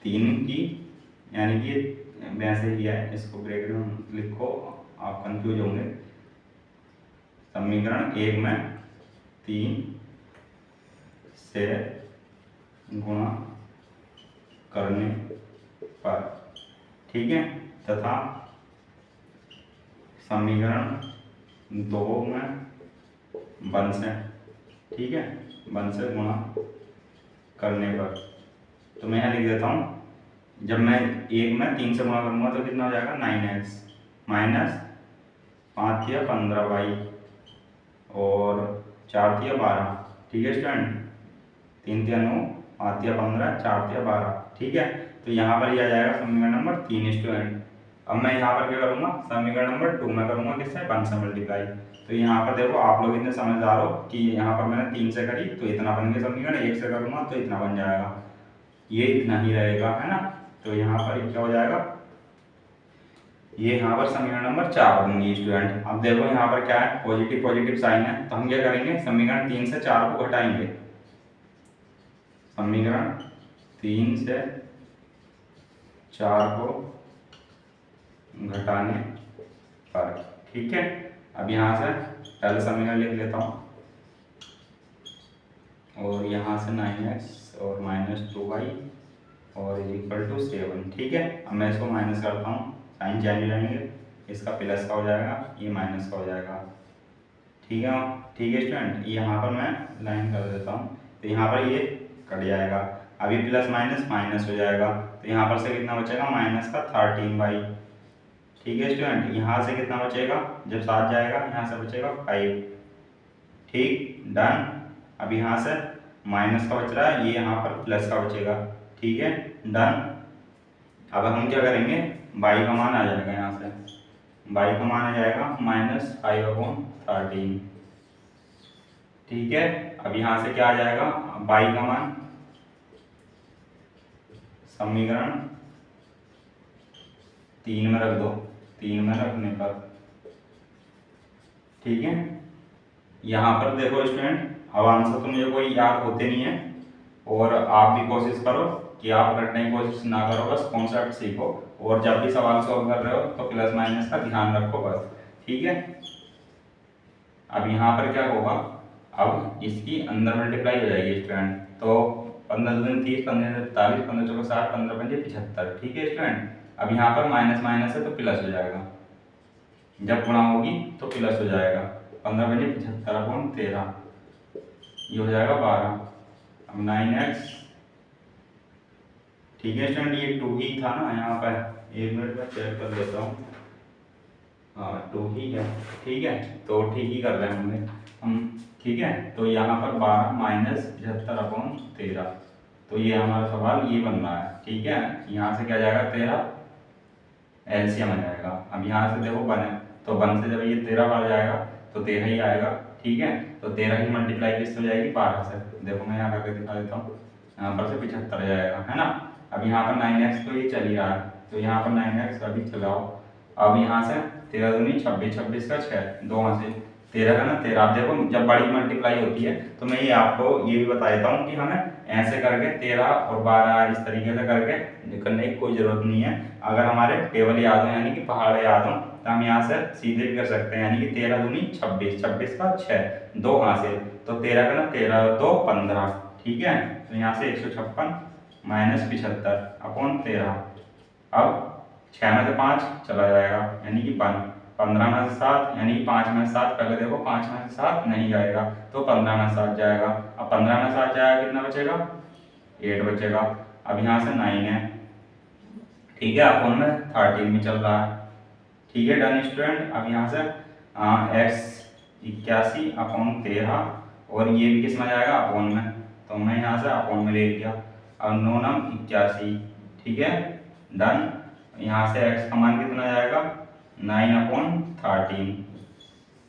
3 की यानी कि वैसे ही है, इसको ब्रैकेट में लिखो आप कंफ्यूज होंगे। समीकरण 1 में 3 से गुणा करने पर, ठीक है, तथा समीकरण 2 में 1 से, ठीक है, 1 से गुणा करने पर। तो मैं यहाँ लिख देता हूँ जब मैं 1 में 3 से गुणा करूँगा तो कितना हो जाएगा 9x माइनस 5 या 15y और 4 या 12, ठीक है स्टूडेंट, 3 या 9, 5 या 15, 4 या 12, ठीक है। तो यहाँ पर यह आ जाएगा समीकरण नंबर 3 स्टूडेंट। अब मैं यहाँ पर क्या करूँगा समीकरण नंबर 2 में करूँगा किससे 1 से मल्टीप्लाई। तो यहाँ पर देखो आप लोग इतने समझदार हो कि यहाँ पर मैंने 3 से करी तो इतना बन गया समीकरण, 1 से करूँगा तो इतना बन जाएगा, ये इतना ही रहेगा, है ना। तो यहाँ पर क्या हो जाएगा ये यहाँ पर समीकरण नंबर 4 बनेंगे स्टूडेंट। अब देखो यहाँ पर क्या है पॉजिटिव पॉजिटिव साइन है, तो हम क्या करेंगे समीकरण 3 से 4 को घटाएंगे, समीकरण 3 से 4 को घटाने पर, ठीक है। अब यहाँ से पहले समीकरण लिख लेता हूँ और यहाँ से 9x और माइनस 2y और इज इक्वल टू 7, ठीक है। अब मैं इसको माइनस करता हूँ, साइन चेंज हो जाएंगे, इसका प्लस का हो जाएगा, ये माइनस का हो जाएगा, ठीक है, ठीक है स्टूडेंट। यहाँ पर मैं लाइन कर देता हूँ तो यहाँ पर ये कट जाएगा, अभी प्लस माइनस माइनस हो जाएगा, तो यहाँ पर से कितना बचेगा माइनस का 13y, ठीक है स्टूडेंट। यहाँ से कितना बचेगा जब 7 जाएगा यहाँ से बचेगा 5, ठीक, डन। अब यहाँ से माइनस का बच रहा है, ये यहाँ पर प्लस का बचेगा, ठीक है, डन। अब हम क्या करेंगे y का मान आ जाएगा, यहाँ से y का मान आ जाएगा -5/13, ठीक है। अब यहाँ से क्या आ जाएगा y का मान समीकरण 3 में रख दो, 3 में रखने पर, ठीक है। यहाँ पर देखो स्टूडेंट अब आंसर तो मुझे कोई याद होते नहीं है और आप भी कोशिश करो कि आप रटने की कोशिश ना करो, बस कॉन्सेप्ट सीखो और जब भी सवाल सॉल्व कर रहे हो तो प्लस माइनस का ध्यान रखो बस, ठीक है। अब यहाँ पर क्या होगा अब इसकी अंदर मल्टीप्लाई हो जाएगी स्टूडेंट, तो 15 दूनी 30, 15 43, 15 चौके 60, 15 पंजे 75, ठीक है स्टूडेंट। अब यहाँ पर माइनस माइनस है तो प्लस हो जाएगा, जब गुणा होगी तो प्लस हो जाएगा, 15 पंजे 75/13, ये हो जाएगा 12। अब 9x, ठीक है स्टूडेंट, ये 2 ही था ना, यहाँ पर 1 मिनट में चेक कर लेता हूँ, हाँ 2 ही है, ठीक है, तो ठीक ही कर रहे होंगे हम, ठीक है। तो यहाँ पर 12 माइनस 75/13, तो ये हमारा सवाल ये बन रहा है, ठीक है। यहाँ से क्या जाएगा 13 एलसीएम आ जाएगा। अब यहाँ से देखो 1 है तो 1 से जब ये 13 बार जाएगा तो 13 ही आएगा, ठीक है। तो 13 ही मल्टीप्लाई किससे हो जाएगी 12 से, देखो मैं यहाँ करके दिखा देता हूँ, यहाँ पर से 75 जाएगा, है ना। अब यहाँ पर 9x तो ये चल ही रहा है तो यहाँ पर 9x अभी चलाओ। अब यहाँ से 13 दूनी 26, 26 का 6, 2 यहाँ से 13 का ना 13। आप देखो जब बड़ी मल्टीप्लाई होती है तो मैं ये आपको ये भी बता देता हूँ कि हमें ऐसे करके 13 और 12 इस तरीके से करके करने की कोई ज़रूरत नहीं है। अगर हमारे टेबल याद हो यानी कि पहाड़ याद हो तो हम यहाँ से सीधे भी कर सकते हैं, यानी कि 13 दूनी 26, 26 का 6, 2 हासिल, तो 13 का ना 13, 2 15, ठीक है। तो यहाँ से 156 माइनस 75/13। अब 6 में से 5 चला जाएगा यानी कि 1, 15 में से 7 यानी कि 5 में से 7, पहले देखो 5 में से 7 नहीं जाएगा तो 15 में से 7 जाएगा। अब 15 में से 7 जाएगा कितना बचेगा 8 बचेगा। अब यहाँ से 9 है, ठीक है, अपोन में 13 भी चल रहा है, ठीक है, डन स्टूडेंट। अब यहाँ से x 81/13 और ये भी किस में जाएगा अपोन में, तो मैं यहाँ से अपोन में ले लिया। अब 9 9 81, ठीक है, डन। यहाँ से x का मान कितना जाएगा 9/13।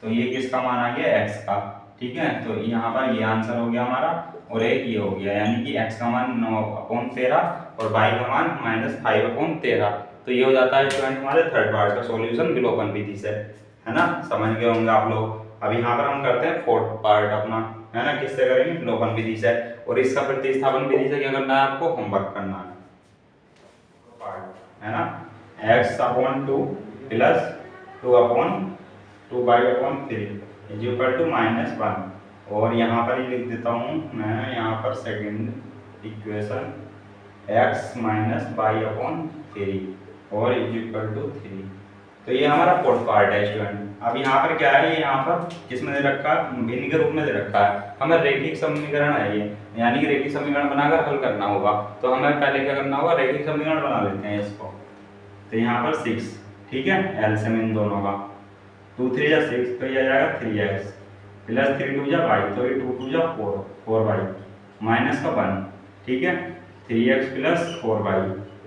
तो ये किसका मान आ गया x का। ठीक है, तो यहाँ पर ये आंसर हो गया हमारा और एक ये हो गया, यानी कि x का मान 9/13 और y का मान -5/13। तो ये हो जाता है स्टूडेंट हमारे थर्ड पार्ट का सॉल्यूशन विलोपन विधि से, है ना, समझ गए होंगे आप लोग। अब यहाँ पर हम करते हैं फोर्थ पार्ट अपना, है ना, किससे करेंगे विलोपन विधि से। और इसका प्रतिस्थापन विधि से क्या करना है आपको, होमवर्क करना है ना। x/2 plus 2/2y/3 is equal to -1। और यहाँ पर ही लिख देता हूँ मैं, यहाँ पर second equation x minus y/3 और इज इक्वल टू 3। तो ये हमारा फोर्थ पार्ट है स्टूडेंट। अब यहाँ पर क्या है, ये यहाँ पर किसमें दे रखा है, भिन्न के रूप में दे रखा है। हमें रैखिक समीकरण है ये, यानी कि रैखिक समीकरण बनाकर हल करना होगा। तो हमें पहले क्या करना होगा, रैखिक समीकरण बना लेते हैं इसको। तो यहाँ पर 6, ठीक है, एलसीएम इन दोनों का 2 3 जा 6, तो ये आ जाएगा 3x प्लस 3 2 जा y, तो ये 2 2 जा 4y माइनस का 1, ठीक है, 3x plus 4y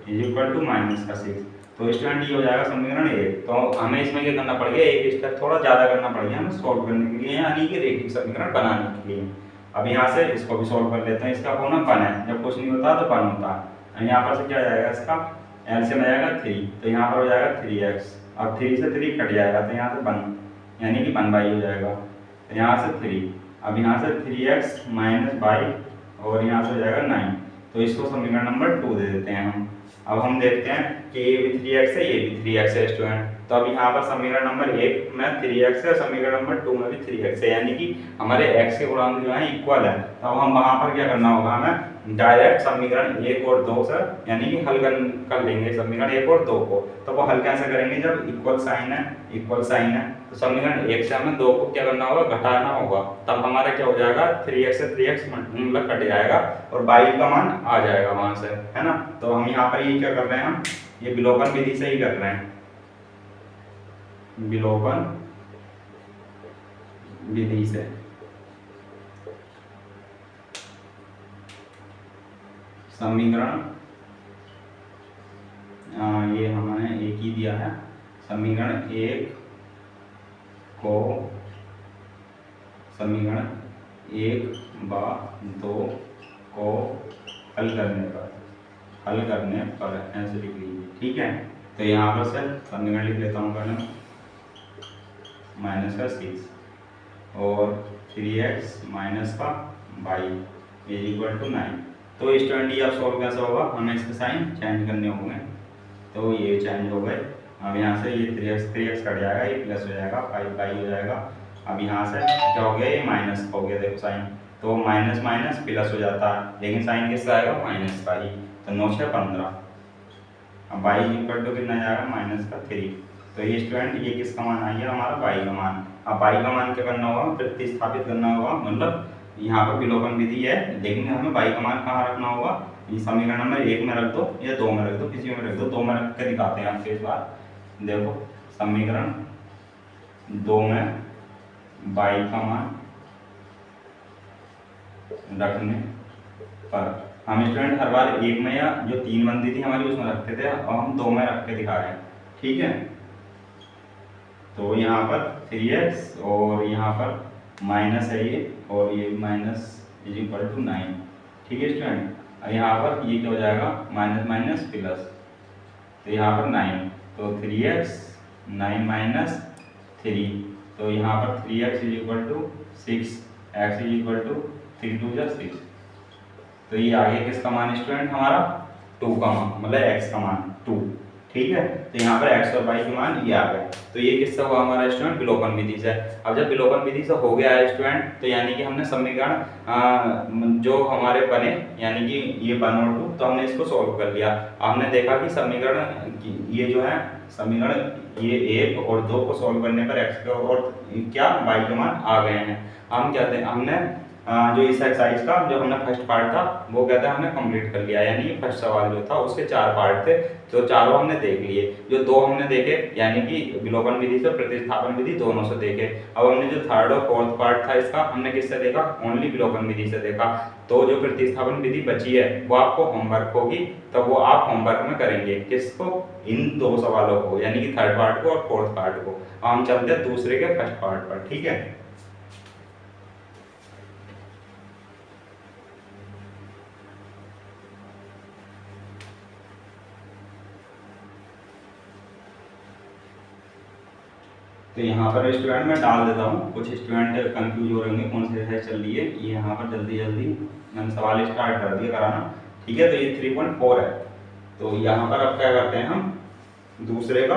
is equal to -6। तो स्टूडेंट ये हो जाएगा समीकरण 1। तो हमें इसमें क्या करना पड़ेगा, एक स्टेप थोड़ा ज़्यादा करना पड़ेगा हमें सॉल्व करने के लिए, यानी कि रैखिक समीकरण बनाने के लिए। अब यहाँ से इसको भी सॉल्व कर लेते हैं। इसका फॉर्मूला 1 है, जब कुछ नहीं होता तो 1 होता है। यहाँ पर से क्या जाएगा, इसका एलसीएम आएगा 3, तो यहाँ पर हो जाएगा 3x। अब 3 से 3 कट जाएगा, तो यहाँ से 1, यानी कि 1/y हो जाएगा। तो यहाँ से 3, अब यहाँ से 3x माइनस y और यहाँ से हो जाएगा 9। तो इसको समीकरण नंबर 2 दे देते हैं हम। अब हम देखते हैं कि ये भी 3x है, ये भी 3x है स्टूडेंट। तो अब यहाँ पर समीकरण नंबर 1 में 3x है, समीकरण नंबर 2 में भी 3x है, यानी कि हमारे x के गुणांक जो है इक्वल है। तो अब हम वहाँ पर क्या करना होगा, हमें डायरेक्ट समीकरण 1 और 2 से यानी कि हल कर लेंगे समीकरण 1 और 2 को। तो वो हल कैसे करेंगे, जब इक्वल साइन है, इक्वल साइन है, तो समीकरण 1 से हमें 2 को क्या करना होगा, घटाना होगा। तब हमारा क्या हो जाएगा, 3x से 3x मतलब कट जाएगा और y का मान आ जाएगा वहां से, है ना। तो हम यहाँ पर ये क्या कर रहे हैं, हम ये विलोपन विधि से ही कर रहे हैं, विलोपन विधि से। समीकरण ये हमने एक ही दिया है, समीकरण 1 को समीकरण 1/2 को हल करने पर ऐसे लिख लीजिए, ठीक है। तो यहाँ पर से समीकरण लिख लेता हूँ पहले, -6 और 3x माइनस का y इज इक्वल टू 9। तो स्टूडेंट ये अब सॉल्व कैसे होगा, हमें इसके साइन चेंज करने होंगे। तो ये चेंज हो गए। अब यहाँ से ये 3x कट जाएगा, ये प्लस हो जाएगा, 5y हो जाएगा। अब यहाँ से क्या हो गया, ये माइनस हो गया, देखो साइन। तो माइनस माइनस प्लस हो जाता है, लेकिन साइन किसका आएगा, माइनस का ही। तो 9 6 15। अब y इक्वल टू कितना जाएगा, -3। तो ये स्टूडेंट ये किसका मान आ गया, हमारा y का मान। अब y का मान क्या करना होगा, प्रतिस्थापित करना होगा, मतलब यहाँ पर विलोपन विधि है, लेकिन हमें y का मान कहाँ रखना होगा, ये समीकरण नंबर 1 में रख दो या 2 में रख दो, किसी में रख दो। 2 में रख के दिखाते हैं आपके इस बार। देखो समीकरण 2 में y का मान रखने पर हम स्टूडेंट हर बार 1 में या जो 3 बनती थी हमारी उसमें रखते थे, और हम 2 में रख के दिखा रहे हैं, ठीक है। तो यहाँ पर 3x और यहाँ पर माइनस है ये, और ये माइनस इज इक्वल टू 9, ठीक है स्टूडेंट। यहाँ पर ये क्या हो जाएगा, माइनस माइनस प्लस, तो यहाँ पर 9, तो 3x 9 माइनस 3, तो यहाँ पर 3x is equal to 6, x is equal to 3 2 जा 6। तो ये आगे किसका मान स्टूडेंट, हमारा 2 का मान, मतलब x का मान 2, ठीक है। तो यहाँ पर x और y के मान ये आ गए। तो ये किससे हुआ हमारा स्टूडेंट, विलोपन विधि से। अब जब विलोपन विधि से हो गया है स्टूडेंट, तो यानी कि हमने समीकरण जो हमारे बने, यानी कि ये 1 और 2, तो हमने इसको सॉल्व कर लिया। हमने देखा कि समीकरण ये जो है समीकरण ये 1 और 2 को सॉल्व करने पर x और क्या y के मान आ गए हैं। हम क्या थे, हमने जो इस एक्सरसाइज का जो हमने फर्स्ट पार्ट था वो कहता है हमने कंप्लीट कर लिया, यानी फर्स्ट सवाल जो था उसके 4 पार्ट थे, तो चारों हमने देख लिए। जो 2 हमने देखे यानी कि विलोपन विधि से प्रतिस्थापन विधि दोनों से देखे। अब हमने जो थर्ड और फोर्थ पार्ट था इसका हमने किससे देखा, ओनली विलोपन विधि से देखा। तो जो प्रतिस्थापन विधि बची है वो आपको होमवर्क होगी, तो वो आप होमवर्क में करेंगे किसको, इन 2 सवालों को, यानी कि थर्ड पार्ट को और फोर्थ पार्ट को। हम चलते हैं दूसरे के फर्स्ट पार्ट पर, ठीक है। तो यहाँ पर स्टूडेंट मैं डाल देता हूँ, कुछ स्टूडेंट कंफ्यूज हो रहे होंगे कौन सी एक्सरसाइज चल रही है। ये यहाँ पर जल्दी जल्दी मैंने सवाल स्टार्ट कर दिया कराना, ठीक है। तो ये 3.4 है। तो यहाँ पर अब क्या करते हैं हम, दूसरे का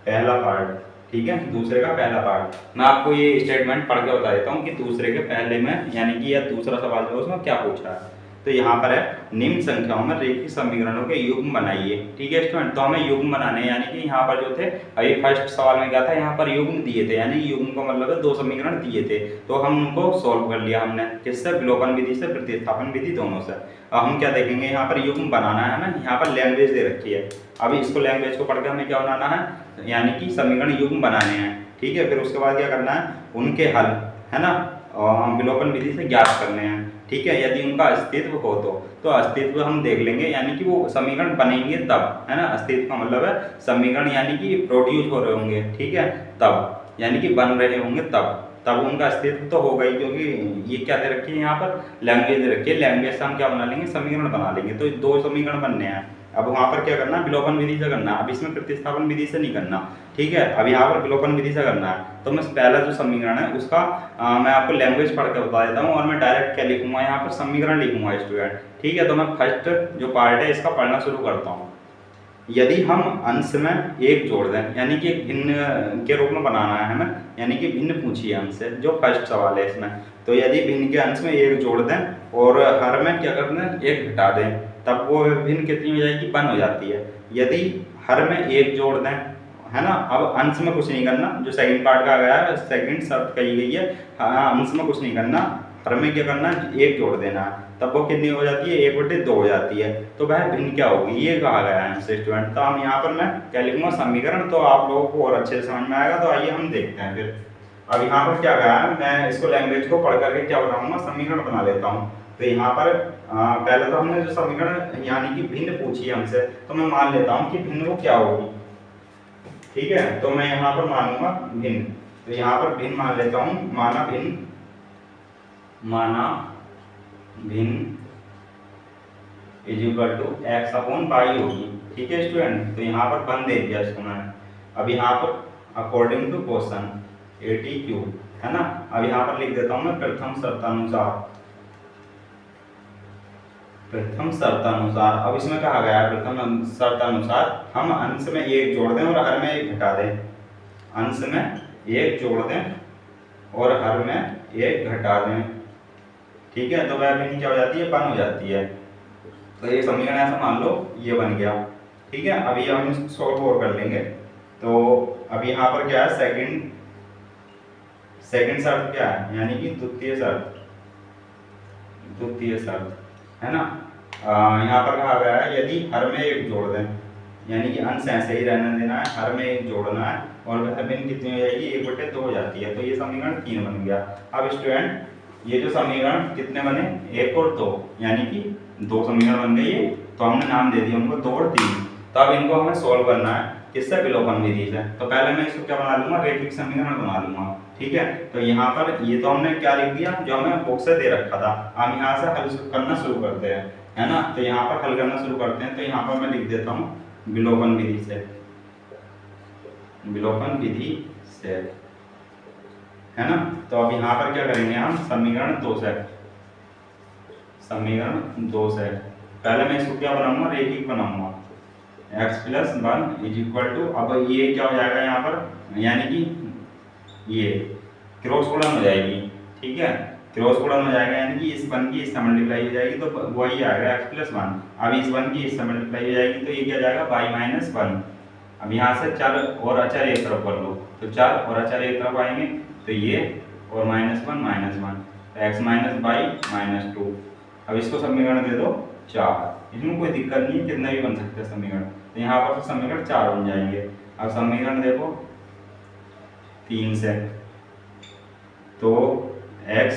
पहला पार्ट, ठीक है, दूसरे का पहला पार्ट। मैं आपको ये स्टेटमेंट पढ़ के बता देता हूँ कि दूसरे के पहले में यानी कि यह दूसरा सवाल जो है उसमें क्या पूछा है। तो यहाँ पर है निम्न संख्याओं में रेखीय समीकरणों के युग्म बनाइए, ठीक है स्टूडेंट। तो हमें युग्म बनाने, यानी कि यहाँ पर जो थे अभी फर्स्ट सवाल में क्या था, यहाँ पर युग्म दिए थे, यानी युग्म का मतलब है 2 समीकरण दिए थे, तो हम उनको सोल्व कर लिया हमने, किससे, विलोपन विधि से, प्रतिस्थापन विधि दोनों से। अब हम क्या देखेंगे, यहाँ पर युग्म बनाना है हमें, यहाँ पर लैंग्वेज दे रखी है। अभी इसको लैंग्वेज को पढ़ के हमें क्या बनाना है, यानी कि समीकरण युग्म बनाने हैं, ठीक है। फिर उसके बाद क्या करना है, उनके हल, है ना, विलोपन विधि से ज्ञात करने हैं, ठीक है। यदि उनका अस्तित्व हो तो अस्तित्व हम देख लेंगे, यानी कि वो समीकरण बनेंगे तब, है ना। अस्तित्व का मतलब है समीकरण यानी कि प्रोड्यूस हो रहे होंगे, ठीक है, तब, यानी कि बन रहे होंगे तब उनका अस्तित्व तो होगा ही, क्योंकि ये क्या दे रखी है, यहाँ पर लैंग्वेज दे रखी है। लैंग्वेज से हम क्या बना लेंगे, समीकरण बना लेंगे। तो 2 समीकरण बनने हैं। अब वहाँ पर क्या करना है, विलोपन विधि से करना। अब इसमें प्रतिस्थापन विधि से नहीं करना, ठीक है। अब यहाँ पर विलोपन विधि से करना है। तो मैं पहला जो समीकरण है उसका मैं आपको लैंग्वेज पढ़ के बता देता हूँ, और मैं डायरेक्ट क्या लिखूंगा, यहाँ पर समीकरण लिखूंगा स्टूडेंट, ठीक है। तो मैं फर्स्ट जो पार्ट है इसका पढ़ना शुरू करता हूँ। यदि हम अंश में 1 जोड़ दें, यानी कि भिन्न के रूप में बनाना है हमें, यानी कि भिन्न पूछिए हमसे, जो फर्स्ट सवाल है इसमें। तो यदि भिन्न के अंश में 1 जोड़ दें और हर में क्या कर दें, 1 घटा दें, तब वो भिन्न कितनी हो जाएगी, 1 हो जाती है। यदि हर में 1 जोड़ दें, है ना, अब अंश में कुछ नहीं करना, जो सेकंड पार्ट का गया है, सेकंड शर्त कही गई है, हाँ, अंश में कुछ नहीं करना, हर में क्या करना, 1 जोड़ देना है, तब वो कितनी हो जाती है, 1/2 हो जाती है। तो वह भिन्न क्या होगी, ये कहा गया है हमसे स्टूडेंट। तो हम यहाँ पर मैं क्या लिखूंगा, समीकरण। तो आप लोगों को और अच्छे से समझ में आएगा। तो आइए हम देखते हैं फिर। अब यहाँ पर क्या गया है, मैं इसको लैंग्वेज को पढ़ करके क्या बनाऊंगा, समीकरण बना लेता हूँ। तो यहाँ पर पहले तो हमने जो समीकरण यानी कि भिन्न पूछी है हमसे, तो मैं मान लेता हूँ कि भिन्न वो क्या होगी, ठीक है। तो मैं यहाँ पर मानूंगा भिन्न। तो यहाँ पर भिन्न मान लेता हूँ, माना भिन्न is equal to x upon pi होगी, ठीक है स्टूडेंट। तो यहाँ पर 1 दे दिया इसको मैंने। अब यहाँ पर अकॉर्डिंग टू क्वेश्चन 80Q, है ना। अब यहाँ पर लिख देता हूँ मैं प्रथम शर्तानुसार। अब इसमें कहा गया है प्रथम शर्तानुसार हम अंश में 1 जोड़ दें और हर में 1 घटा दें, अंश में 1 जोड़ दें और हर में 1 घटा दें, ठीक है। तो वह भिन्न क्या हो जाती है, 1 हो जाती है। तो ये समीकरण ऐसा मान लो ये बन गया, ठीक है। अभी हम इसको सॉल्व और कर लेंगे। तो अब यहाँ पर क्या है, सेकंड शर्त क्या है, यानी कि द्वितीय शर्त, है ना। यहाँ पर कहा गया है यदि हर में 1 जोड़ दें, यानी कि अंश ऐसे ही रहने देना है, हर में 1 जोड़ना है और वह भिन्न कितनी हो जाएगी, 1/2 हो जाती है। तो ये समीकरण 3 बन गया। अब स्टूडेंट ये जो समीकरण कितने बने, 1 और 2, यानी कि 2 समीकरण बन गए ये। तो हमने नाम दे दिया उनको 2 और 3। तो अब इनको हमें सोल्व करना है, किससे, विलोपन विधि से। तो पहले मैं इसको क्या बना लूंगा, रैखिक समीकरण बना लूंगा, ठीक है। तो यहाँ पर ये तो हमने क्या लिख दिया, जो हमें बुक से दे रखा था। हम यहाँ से हल करना शुरू करते हैं, है ना। तो यहाँ पर हल करना शुरू करते हैं। तो यहाँ पर मैं लिख देता हूँ विलोपन विधि से, है ना। तो अब यहाँ पर क्या करेंगे हम, समीकरण 2 से पहले मैं इसको क्या बनाऊंगा, रैखिक बनाऊंगा, x + 1 इज इक्वल टू, अब ये क्या हो जाएगा यहाँ पर, यानी कि ये क्रॉस गुणन हो जाएगी, ठीक है। क्रॉस गुणन हो जाएगा, यानी कि इस 1 की इससे मल्टीप्लाई हो जाएगी, तो वही आएगा x + 1। अब इस 1 की इससे मल्टीप्लाई हो जाएगी, तो ये क्या जाएगा, y - 1। अब यहाँ से चर और अचर एक तरफ कर लो, तो चर और अचर एक तरफ आएंगे, तो ये और -1 - 1, x minus y minus two. अब इसको समीकरण दे दो 4, इसमें कोई दिक्कत नहीं है, कितना भी बन सकता है समीकरण। तो यहाँ पर तो समीकरण 4 बन जाएंगे। अब समीकरण देखो 3 से, तो x,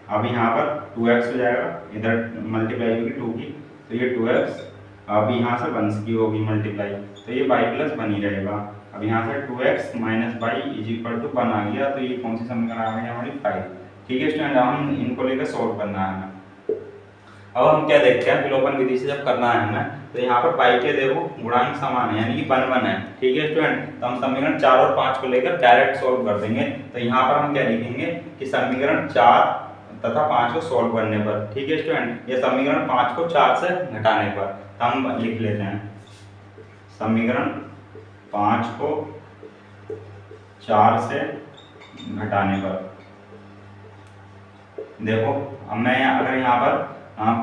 अब यहाँ पर 2x हो जाएगा, इधर मल्टीप्लाई होगी 2 की, तो ये 2x, अब यहाँ से 1 की होगी मल्टीप्लाई, तो ये बाई प्लस बन ही रहेगा। अब यहाँ से 2x minus y is equal to 1 आ गया, तो ये कौन सी समीकरण आ गई हमारी 5। ठीक है स्टूडेंट, हम इनको लेकर सॉल्व करना है हमें। अब हम क्या देखते हैं, विलोपन विधि से जब करना है हमें, तो यहाँ पर पाई के देखो गुणांक समान है, यानी कि 1 1 है। ठीक है स्टूडेंट, तो हम समीकरण 4 और 5 को लेकर डायरेक्ट सॉल्व कर देंगे। तो यहाँ पर हम क्या लिखेंगे कि समीकरण 4 तथा 5 को सॉल्व करने पर, ठीक है स्टूडेंट, ये समीकरण 5 को 4 से घटाने पर, तो हम लिख लेते हैं समीकरण 5 को 4 से घटाने पर। देखो अब मैं अगर यहाँ पर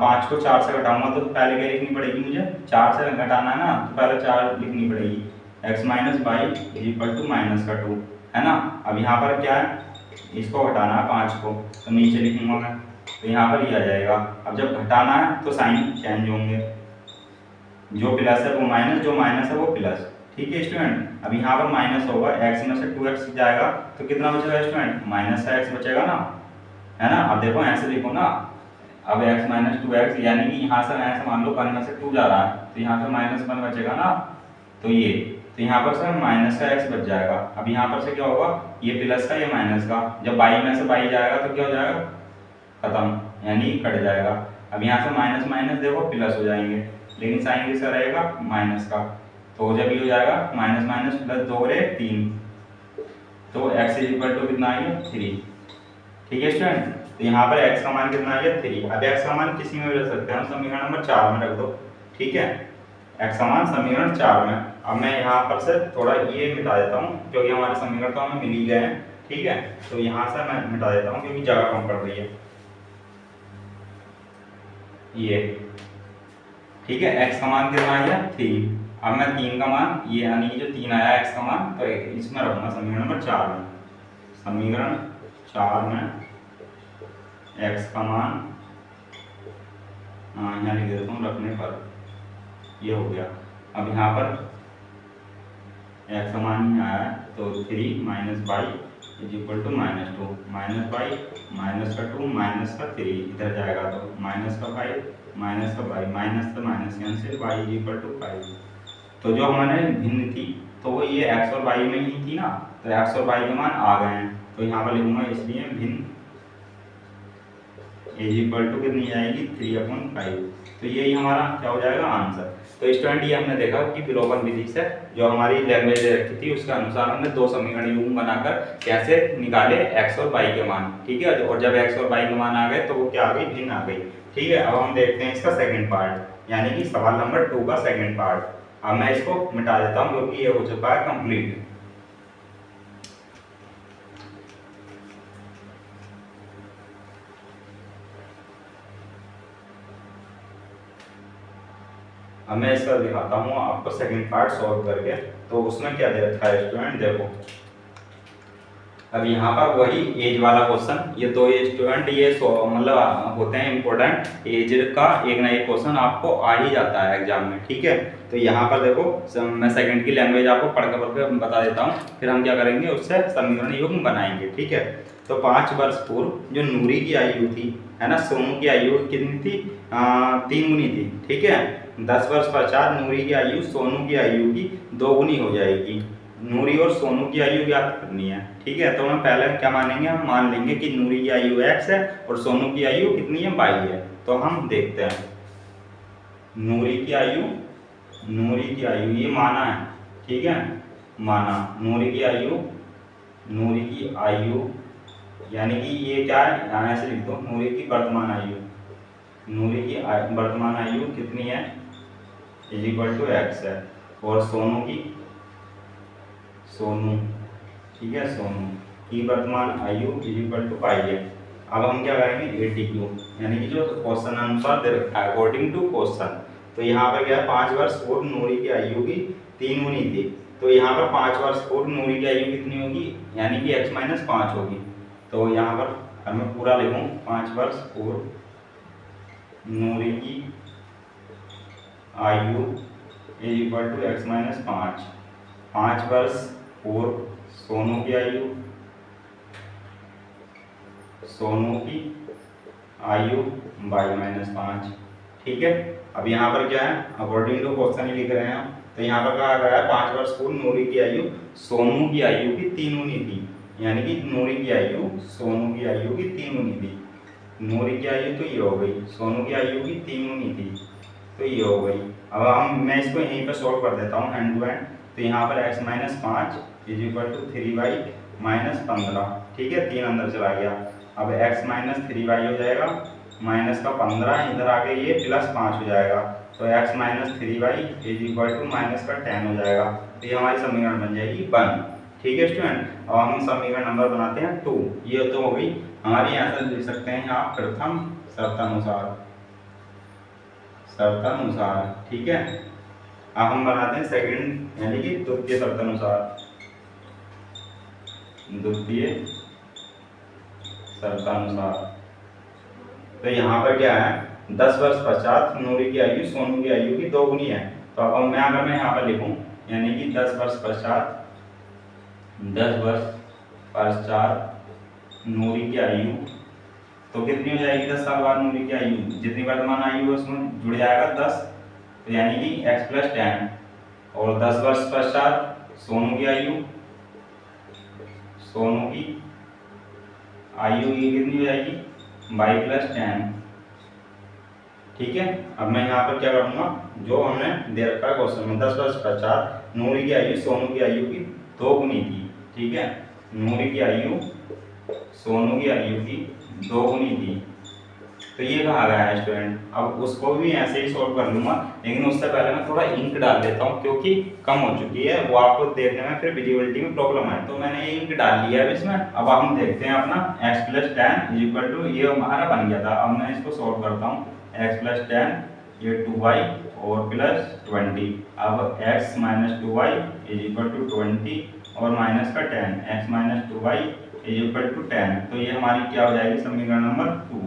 5 को 4 से घटाऊंगा तो पहले क्या लिखनी पड़ेगी मुझे, 4 से घटाना है ना, तो पहले 4 लिखनी पड़ेगी, x minus y is equal to minus का 2, है ना। अब यहाँ पर क्या है, इसको घटाना है 5 को, तो नीचे लिखूंगा मैं, तो यहाँ पर ये आ जाएगा। अब जब घटाना है तो साइन चेंज होंगे, जो प्लस है वो माइनस, जो माइनस है वो प्लस। ठीक है स्टूडेंट, अब यहाँ पर माइनस होगा, x में से 2x जाएगा तो कितना बचेगा स्टूडेंट, माइनस का x बचेगा ना, है ना। अब देखो ऐसे लिखो ना, अब x माइनस 2x, यानी कि यहाँ से ऐसे मान लो 1 में से 2 जा रहा है, तो यहाँ से माइनस 1 बचेगा ना, तो ये, तो यहाँ पर से माइनस का x बच जाएगा। अब यहाँ पर से क्या होगा, ये प्लस का ये माइनस का, जब बाई में से बाई जाएगा तो क्या हो जाएगा, खत्म, यानी कट जाएगा। अब यहाँ से माइनस माइनस देखो प्लस हो जाएंगे, लेकिन साइन किसका रहेगा, माइनस का, तो जब ये हो जाएगा माइनस माइनस प्लस 2 रे 3, तो x इज इक्वल टू कितना आ गया 3। ठीक है स्टूडेंट, तो यहाँ पर x का मान कितना आ गया 3। अब x का मान किसी में भी रख सकते हैं, हम समीकरण नंबर 4 में रख दो। ठीक है, x का मान समीकरण 4 में। अब मैं यहाँ पर से थोड़ा ये मिटा देता हूँ, क्योंकि हमारे समीकरण तो हमें मिल ही गए हैं। ठीक है, तो यहाँ से मैं मिटा देता हूँ क्योंकि जगह कम पड़ रही है ये। ठीक है, x का मान कितना आ गया 3। अब मैं 3 का मान, ये यानी कि जो 3 आया x का मान, तो इसमें रखूंगा समीकरण नंबर 4 में। समीकरण 4 में x का मान, यहाँ लिख देता हूँ रखने पर, ये हो गया। अब यहाँ पर x का मान ही आया है, तो 3 minus y is equal to minus 2, minus y minus का 2 माइनस का 3, इधर जाएगा तो माइनस का 5 माइनस का बाई, माइनस से minus cancel, y is equal to 5। तो जो हमारे भिन्न थी तो वो ये x और y में ही थी ना, तो x और y के मान आ गए हैं, तो यहाँ पर लिखूंगा इसलिए भिन्न इज इक्वल टू कितनी आएगी 3/5। तो यही हमारा क्या हो जाएगा आंसर। तो स्टूडेंट ये हमने देखा कि विलोपन विधि से जो हमारी लैंग्वेज रखी थी उसके अनुसार हमने 2 समीकरण युग्म बनाकर कैसे निकाले x और y के मान। ठीक है, और जब x और y के मान आ गए तो वो क्या आ गई, भिन्न आ गई। ठीक है, अब हम देखते हैं इसका सेकंड पार्ट, यानी कि सवाल नंबर 2 का सेकंड पार्ट। अब मैं इसको मिटा देता हूँ क्योंकि ये हो चुका है कंप्लीट। अब मैं इसका दिखाता हूँ आपको सेकंड पार्ट सॉल्व करके। तो उसमें क्या दे रखा है स्टूडेंट, देखो अब यहाँ पर वही एज वाला क्वेश्चन, ये तो ये स्टूडेंट ये मतलब होते हैं इम्पोर्टेंट, एज का एक ना एक क्वेश्चन आपको आ ही जाता है एग्जाम में। ठीक है, तो यहाँ पर देखो मैं सेकंड की लैंग्वेज आपको पढ़ कर बता देता हूँ, फिर हम क्या करेंगे उससे समीकरण युग्म बनाएंगे। ठीक है, तो 5 वर्ष पूर्व जो नूरी की आयु थी, है ना, सोनू की आयु कितनी थी, 3 गुनी थी। ठीक है, 10 वर्ष पश्चात नूरी की आयु सोनू की आयु की 2 गुनी हो जाएगी। नूरी और सोनू की आयु ज्ञात करनी है। ठीक है, तो हम पहले क्या मानेंगे, हम मान लेंगे कि नूरी की आयु x है और सोनू की आयु कितनी है, y है। तो हम देखते हैं नूरी की आयु ये माना है। ठीक है, माना नूरी की आयु यानी कि ये क्या है, यहाँ से लिख दो नूरी की वर्तमान आयु, वर्तमान आयु कितनी है, इज इक्वल टू x है, और सोनू, ठीक है, सोनू की वर्तमान आयु इज इक्वल टू y है। अब हम क्या करेंगे ATQ, यानी कि जो क्वेश्चन अनुसार दे रखा है अकॉर्डिंग टू क्वेश्चन। तो यहाँ पर क्या है, 5 वर्ष पूर्व नूरी की आयु की 3 गुनी थी, तो यहाँ पर 5 वर्ष पूर्व नूरी की आयु कितनी होगी, यानी कि x - 5 होगी। तो यहाँ पर और मैं पूरा लिखूँ 5 वर्ष पूर्व नूरी की आयु is equal to x minus 5। 5 वर्ष पूर्व सोनू की आयु, सोनू की आयु बाई माइनस 5। ठीक है, अब यहाँ पर क्या है, अकॉर्डिंग टू क्वेश्चन ही लिख रहे हैं हम। तो यहाँ पर कहा गया है 5 वर्ष पूर्व नूरी की आयु सोनू की आयु की 3 गुनी थी, यानी कि नूरी की आयु सोनू की आयु की 3 गुनी थी। नूरी की आयु तो ये हो गई, सोनू की आयु की 3 गुनी थी, तो ये हो गई। अब मैं इसको यहीं पर सॉल्व कर देता हूँ हैंड टू हैंड। तो यहाँ पर x minus 5 is equal to 3y minus 15। ठीक है, 3 अंदर चला गया। अब x माइनस 3y हो जाएगा, माइनस का 15 इधर आके ये प्लस 5 हो जाएगा। तो x minus 3y is equal to minus का 10 हो जाएगा। तो ये हमारी समीकरण बन जाएगी 1। ठीक है स्टूडेंट, अब हम समीकरण नंबर बनाते हैं 2। ये तो हो गई हमारी, आंसर लिख सकते हैं आप प्रथम शर्तानुसार, शर्तानुसार। ठीक है, अब हम बनाते हैं सेकंड, यानी कि द्वितीय शर्तानुसार, द्वितीय शर्तानुसार। तो यहाँ पर क्या है, 10 वर्ष पश्चात नूरी की आयु सोनू की आयु की 2 गुनी है। तो अब मैं अगर मैं यहाँ पर लिखूँ, यानी कि 10 वर्ष पश्चात, 10 वर्ष पश्चात नूरी की आयु, तो कितनी हो जाएगी 10 साल बाद नूरी की आयु, जितनी वर्तमान आयु है उसमें जुड़ जाएगा 10, तो यानी कि x प्लस 10। और 10 वर्ष पश्चात सोनू की आयु, सोनू की आयु ये कितनी हो जाएगी y प्लस 10। ठीक है, अब मैं यहाँ पर क्या करूँगा, जो हमने दे रखा है क्वेश्चन में, 10 वर्ष पश्चात नूरी की आयु सोनू की आयु की 2 गुनी थी। ठीक है, नूरी की आयु सोनू की आयु की 2 गुनी थी, तो ये कहा गया है स्टूडेंट। अब उसको भी ऐसे ही सॉल्व कर लूँगा, लेकिन उससे पहले मैं थोड़ा इंक डाल देता हूँ, क्योंकि कम हो चुकी है, वो आपको देखने में फिर विजिबिलिटी में प्रॉब्लम है। तो मैंने ये इंक डाल लिया है इसमें। अब हम देखते हैं अपना x plus 10 is equal to, ये हमारा बन गया था। अब मैं इसको सॉल्व करता हूँ, x प्लस 10 ये 2y और प्लस 20। अब x minus 2y is equal to 20 और माइनस का 10, x minus 2y is equal to 10। तो ये हमारी क्या हो जाएगी, समीकरण नंबर 2।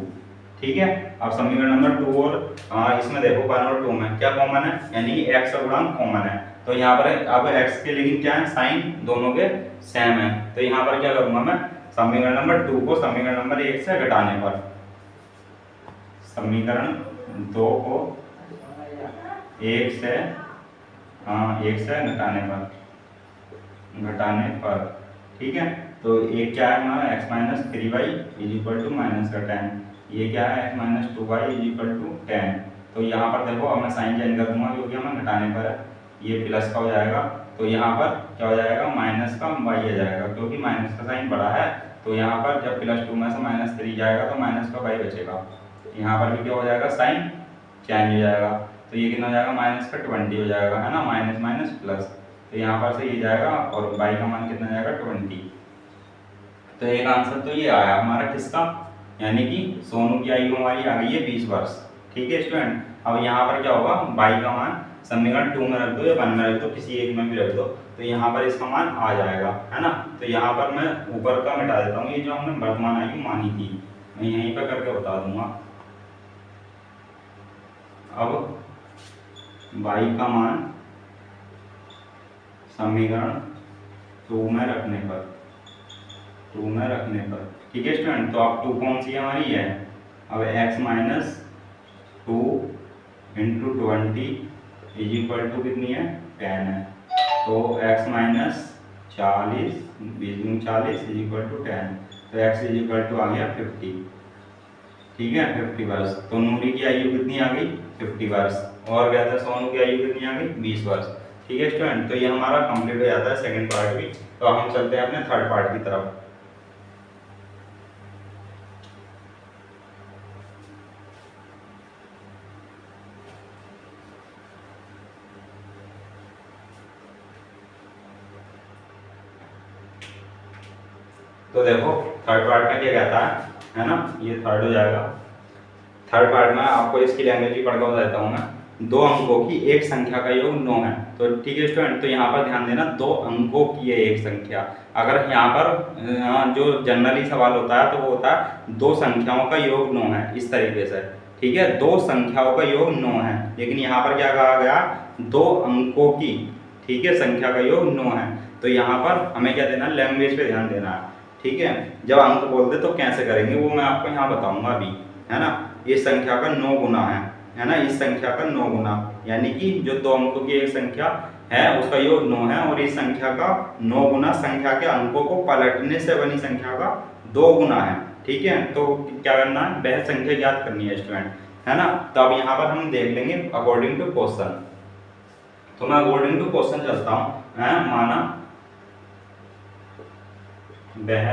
ठीक है, अब समीकरण नंबर 2 और इसमें देखो 1 और 2 में क्या कॉमन है, यानी कि x और गुणांक कॉमन है। तो यहाँ पर अब x के लेकिन क्या है, साइन दोनों के सेम है। तो यहाँ पर क्या करूँगा मैं, समीकरण नंबर 2 को समीकरण नंबर 1 से घटाने पर, समीकरण 2 को 1 से घटाने पर, ठीक है। तो एक क्या है हमारा, x minus 3y is equal to minus का 10, ये क्या है x minus 2y is equal to 10। तो यहाँ पर देखो अब मैं साइन चेंज कर दूंगा, क्योंकि हमें घटाने पर है, ये प्लस का हो जाएगा। तो यहाँ पर क्या हो जाएगा, माइनस का y आ जाएगा, क्योंकि माइनस का साइन बड़ा है। तो यहाँ पर जब प्लस 2 में से माइनस 3 जाएगा तो माइनस का y बचेगा। यहाँ पर भी क्या हो जाएगा, साइन चेंज हो जाएगा। तो ये कितना हो जाएगा, माइनस का 20 हो जाएगा, है ना, माइनस माइनस प्लस। तो यहाँ पर से ये जाएगा और y का मान कितना जाएगा, 20। तो एक आंसर तो ये आया हमारा किसका, यानी कि सोनू की आयु हमारी आ गई है 20 वर्ष। ठीक है स्टूडेंट, अब यहाँ पर क्या होगा, y का मान समीकरण 2 में रख दो या 1 में रख दो, किसी एक में भी रख दो, तो यहाँ पर इसका मान आ जाएगा, है ना। तो यहाँ पर मैं ऊपर का मिटा देता हूँ, ये जो हमने वर्तमान आयु मानी थी मैं यहीं पर करके बता दूंगा। अब y का मान समीकरण 2 में रखने पर, ठीक है स्टूडेंट। तो अब 2 कौन सी हमारी है, अब x minus 2 into 20 is equal to कितनी है, 10 है। तो x minus 40 40 is equal to 10, तो x इज इक्वल टू आ गया 50। ठीक है, 50 वर्ष। तो नूरी की आयु कितनी आ गई, 50 वर्ष, और क्या था, सोनू की आयु कितनी आ गई, 20 वर्ष। ठीक है स्टूडेंट, तो ये हमारा कंप्लीट हो जाता है सेकंड पार्ट भी। तो अब हम चलते हैं अपने थर्ड पार्ट की तरफ। तो देखो थर्ड पार्ट में क्या कहता है ना, ये थर्ड हो जाएगा। थर्ड पार्ट में आपको इसकी लैंग्वेज भी पढ़ के बता देता हूँ मैं। दो अंकों की एक संख्या का योग 9 है। तो ठीक है स्टूडेंट, तो यहाँ पर ध्यान देना, दो अंकों की है एक संख्या। अगर यहाँ पर जो जनरली सवाल होता है तो वो होता है दो संख्याओं का योग 9 है, इस तरीके से। ठीक है, दो संख्याओं का योग 9 है, लेकिन यहाँ पर क्या कहा गया, दो अंकों की, ठीक है, संख्या का योग 9 है। तो यहाँ पर हमें क्या देना, लैंग्वेज पे ध्यान देना है। ठीक है, जब अंक बोलते तो कैसे करेंगे वो मैं आपको यहाँ बताऊंगा अभी, है ना। इस संख्या का 9 गुना है ना, इस संख्या का 9 गुना, यानी कि जो दो अंकों की एक संख्या है उसका योग 9 है, और इस संख्या का 9 गुना संख्या के अंकों को पलटने से बनी संख्या का 2 गुना है। ठीक है, तो क्या करना है, वह संख्या ज्ञात करनी है स्टूडेंट, है ना। तो अब यहाँ पर हम देख लेंगे अकॉर्डिंग टू क्वेश्चन। तो मैं अकॉर्डिंग टू क्वेश्चन चलता हूँ। माना वह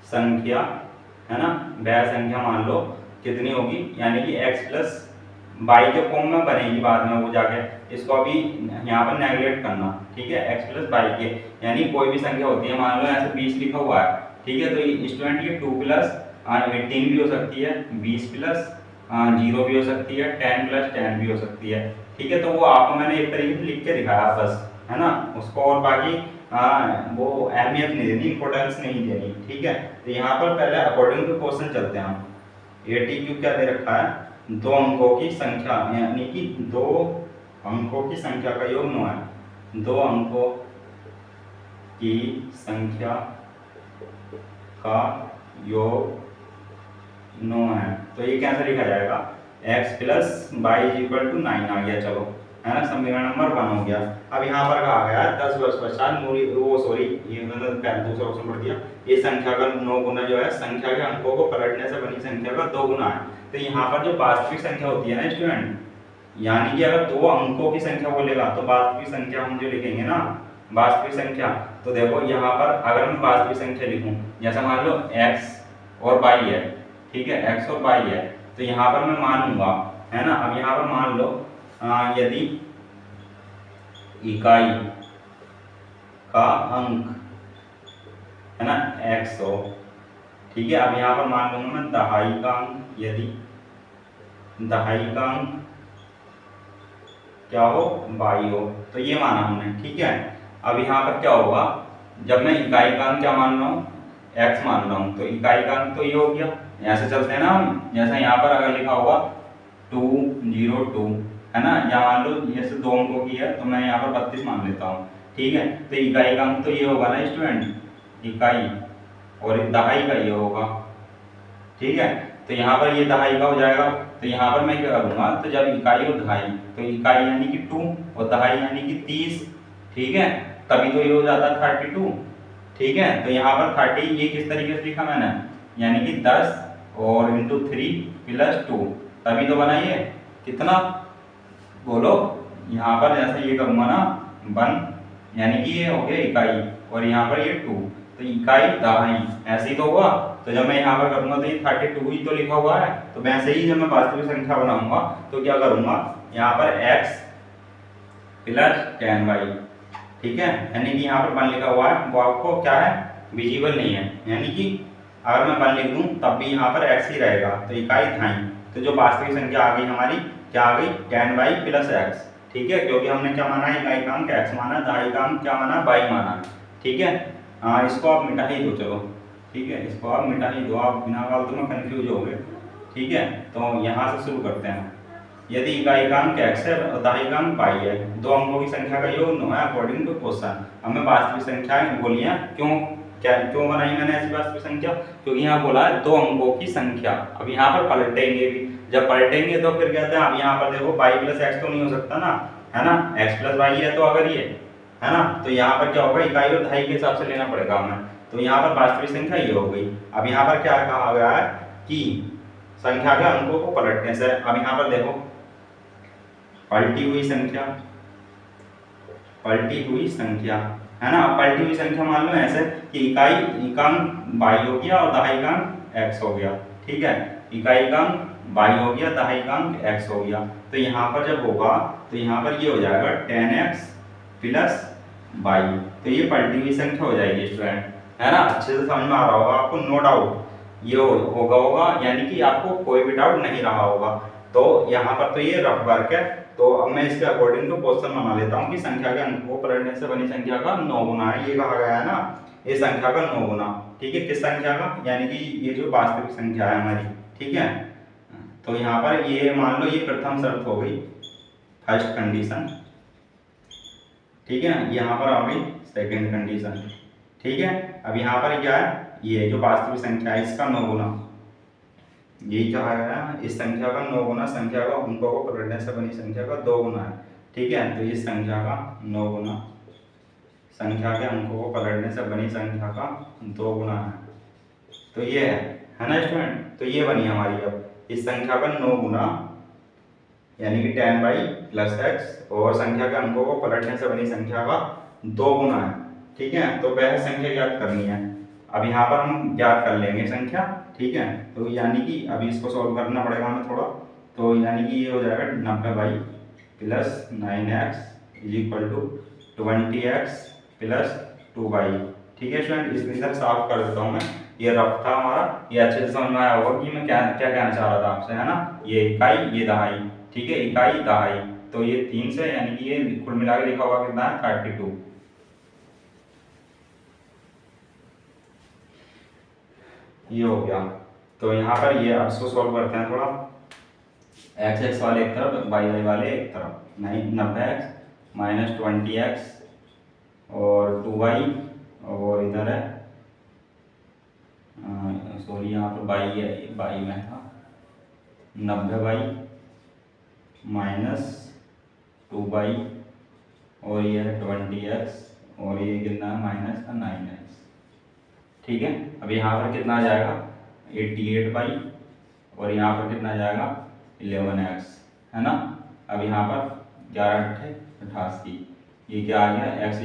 संख्या, है ना, वह संख्या मान लो कितनी होगी, यानी कि x प्लस वाई के फॉर्म में बनेगी बाद में वो जाके, इसको अभी यहाँ पर नेगलेक्ट करना। ठीक है, x प्लस वाई के, यानी कोई भी संख्या होती है, मान लो ऐसे 20 लिखा हुआ है। ठीक है, तो स्टूडेंट ये 2 प्लस 18 भी हो सकती है, 20 प्लस 0 भी हो सकती है, 10 प्लस 10 भी हो सकती है। ठीक है, तो वो आपको मैंने एक तरीके से लिख के दिखाया बस, है ना, उसको और बाकी वो अहमियत नहीं देनी, इंपॉर्टेंस नहीं देनी। ठीक है, तो यहाँ पर पहले अकॉर्डिंग टू क्वेश्चन चलते हैं हम। ATQ क्या दे रखा है, दो अंकों की संख्या, यानी कि दो अंकों की संख्या का योग 9 है, दो अंकों की संख्या का योग 9 है। तो ये कैसे लिखा जाएगा, x plus y is equal to 9 आ गया, चलो, है ना, समीकरण नंबर 1 हो गया। अब यहाँ पर कहा गया 10 वर्ष पश्चात ये मतलब दूसरा ऑप्शन पढ़ दिया, ये संख्या का 9 गुना जो है संख्या के अंकों को पलटने से बनी संख्या का 2 गुना है। तो यहाँ पर जो वास्तविक संख्या होती है ना स्टूडेंट, यानी कि अगर दो अंकों की संख्या बोलेगा तो वास्तविक संख्या हम जो लिखेंगे ना, वास्तविक संख्या, तो देखो यहाँ पर अगर मैं वास्तविक संख्या लिखूं, जैसे मान लो x और y है, ठीक है, x और y है, तो यहाँ पर मैं मान लूंगा, है ना। अब यहाँ पर मान लो यदि इकाई का अंक, है ना, x हो, ठीक है। अब यहाँ पर मान लूंगा मैं दहाई का अंक, यदि दहाई का अंक क्या हो, y हो, तो ये माना हमने। ठीक है, अब यहाँ पर क्या होगा, जब मैं इकाई का अंक क्या मान रहा हूँ, x मान रहा हूँ, तो इकाई का अंक तो ये हो गया। ऐसे चलते हैं ना हम, जैसा यहाँ पर अगर लिखा होगा 202, है ना, या मान लो जैसे दो अंकों की है तो मैं यहाँ पर 32 मान लेता हूँ। ठीक है, तो इकाई का अंक तो ये होगा ना स्टूडेंट, इकाई, और दहाई का ये होगा। ठीक है, तो यहाँ पर ये दहाई का हो जाएगा, तो यहाँ पर मैं क्या करूँगा, तो जब इकाई और दहाई, तो इकाई यानी कि 2 और दहाई यानी कि 30, ठीक है, तभी तो ये हो जाता है 32। ठीक है, तो यहाँ पर 30 ये किस तरीके से लिखा मैंने, यानी कि 10 और इंटू 3 प्लस 2, तभी तो बना ये कितना, बोलो, यहाँ पर जैसे ये करूँगा ना 1, यानी कि ये हो गया इकाई, और यहाँ पर ये 2, तो इकाई दहाई, ऐसे ही तो हुआ। तो जब मैं यहाँ पर करूँगा तो ये 32 ही तो लिखा हुआ है, तो वैसे ही जब मैं वास्तविक संख्या बनाऊंगा तो क्या करूँगा, यहाँ पर x प्लस 10y, ठीक है, यानी कि यहाँ पर 1 लिखा हुआ है, वो आपको क्या है, विजिबल नहीं है, यानी कि अगर मैं 1 लिख दूँ तब भी यहाँ पर x ही रहेगा, तो इकाई दहाई। तो जो वास्तविक संख्या आ गई हमारी, क्या आ गई, 10y प्लस x। ठीक है, क्योंकि हमने क्या माना, इकाई का अंक x माना, दहाई का अंक क्या माना, y माना। ठीक है, इसको आप मिटा ही दो, चलो, ठीक है, इसको आप मिटा ही दो, आप बिना फालतू में कंफ्यूज हो गए। ठीक है, तो यहाँ से शुरू करते हैं। यदि इकाई का अंक x है और दहाई का अंक y है, दो अंकों की संख्या का योग 9 है अकॉर्डिंग टू क्वेश्चन। हमें वास्तविक संख्याएं बोली हैं, क्यों बनाई मैंने ऐसी वास्तविक संख्या, क्योंकि यहाँ बोला है दो अंकों की संख्या। अब यहाँ पर पलटेंगे भी, जब पलटेंगे तो फिर कहते हैं, अब यहाँ पर देखो y प्लस एक्स तो नहीं हो सकता ना, है ना, x प्लस वाई है, तो अगर ये है ना, तो यहाँ पर क्या होगा, इकाई और दहाई के हिसाब से लेना पड़ेगा हमें। तो यहाँ पर वास्तविक संख्या ये हो गई। अब यहाँ पर क्या कहा गया है कि संख्या के अंकों को पलटने से, अब यहाँ पर देखो पलटी हुई संख्या, पलटी हुई संख्या, है ना। पलटी हुई संख्या मान लो ऐसे कि इकाई का अंक y हो गया और दहाई का अंक x हो गया। ठीक है, इकाई का अंक y हो गया, दहाई का अंक x हो गया। तो यहाँ पर जब होगा तो यहाँ पर ये हो जाएगा 10x प्लस y, तो ये पलटी हुई संख्या हो जाएगी स्टूडेंट, है ना। अच्छे से समझ में आ रहा होगा आपको, नो डाउट ये होगा, यानी कि आपको कोई भी डाउट नहीं रहा होगा। तो यहाँ पर तो ये रफ वर्क है। तो अब मैं इसके अकॉर्डिंग टू क्वेश्चन बना लेता हूँ कि संख्या के अंक को पलटने से बनी संख्या का 9 गुना है, ये कहा गया है ना, ये संख्या का 9 गुना। ठीक है, किस संख्या का, यानी कि ये जो वास्तविक संख्या है हमारी। ठीक है, तो यहाँ पर ये मान लो ये प्रथम शर्त हो गई, फर्स्ट कंडीशन। ठीक है, यहाँ पर आ गई सेकेंड कंडीशन। ठीक है, अब यहाँ पर क्या है, ये जो वास्तविक संख्या है इसका 9 गुना, यही कहा गया है, इस संख्या का 9 गुना संख्या का अंकों को पलटने से बनी संख्या का 2 गुना है। ठीक है, तो इस संख्या का 9 गुना संख्या के अंकों को पलटने से बनी संख्या का 2 गुना है। तो ये है ना स्टूडेंट, तो ये बनी हमारी अब इस संख्या का 9 गुना यानी कि 10/+x और संख्या के अंकों को पलटने से बनी संख्या का 2 गुना है। ठीक है, तो वह संख्या ज्ञात करनी है। अब यहाँ पर हम ज्ञात कर लेंगे संख्या। ठीक है, तो यानी कि अभी इसको सॉल्व करना पड़ेगा हमें थोड़ा, तो यानी कि ये हो जाएगा 90/+9x = 20x + 2y। ठीक है स्टूडेंट, इसको इधर साफ कर देता हूँ मैं, ये रफ था हमारा, ये अच्छे से समझ में आया होगा कि मैं क्या क्या कहना चाह रहा था आपसे, है ना। ये इकाई, ये दहाई। ठीक है, इकाई दहाई, तो ये 3 से यानी कि ये कुल मिला के लिखा हुआ कितना है 32। ये हो गया। तो यहाँ पर ये अब इसको सॉल्व करते हैं थोड़ा, एक्स एक्स वाले एक तरफ, वाई वाई वाले एक तरफ, 90x - 20x और 2y, और इधर है सॉरी यहाँ पर बाई है, बाई में था 90y - 2y और ये है 20x और ये कितना है -9x। ठीक है, अब यहाँ पर कितना आ जाएगा 88y और यहाँ पर कितना आ जाएगा 11x, है ना। अब यहाँ पर 11×8 = 88, ये क्या आ गया, x =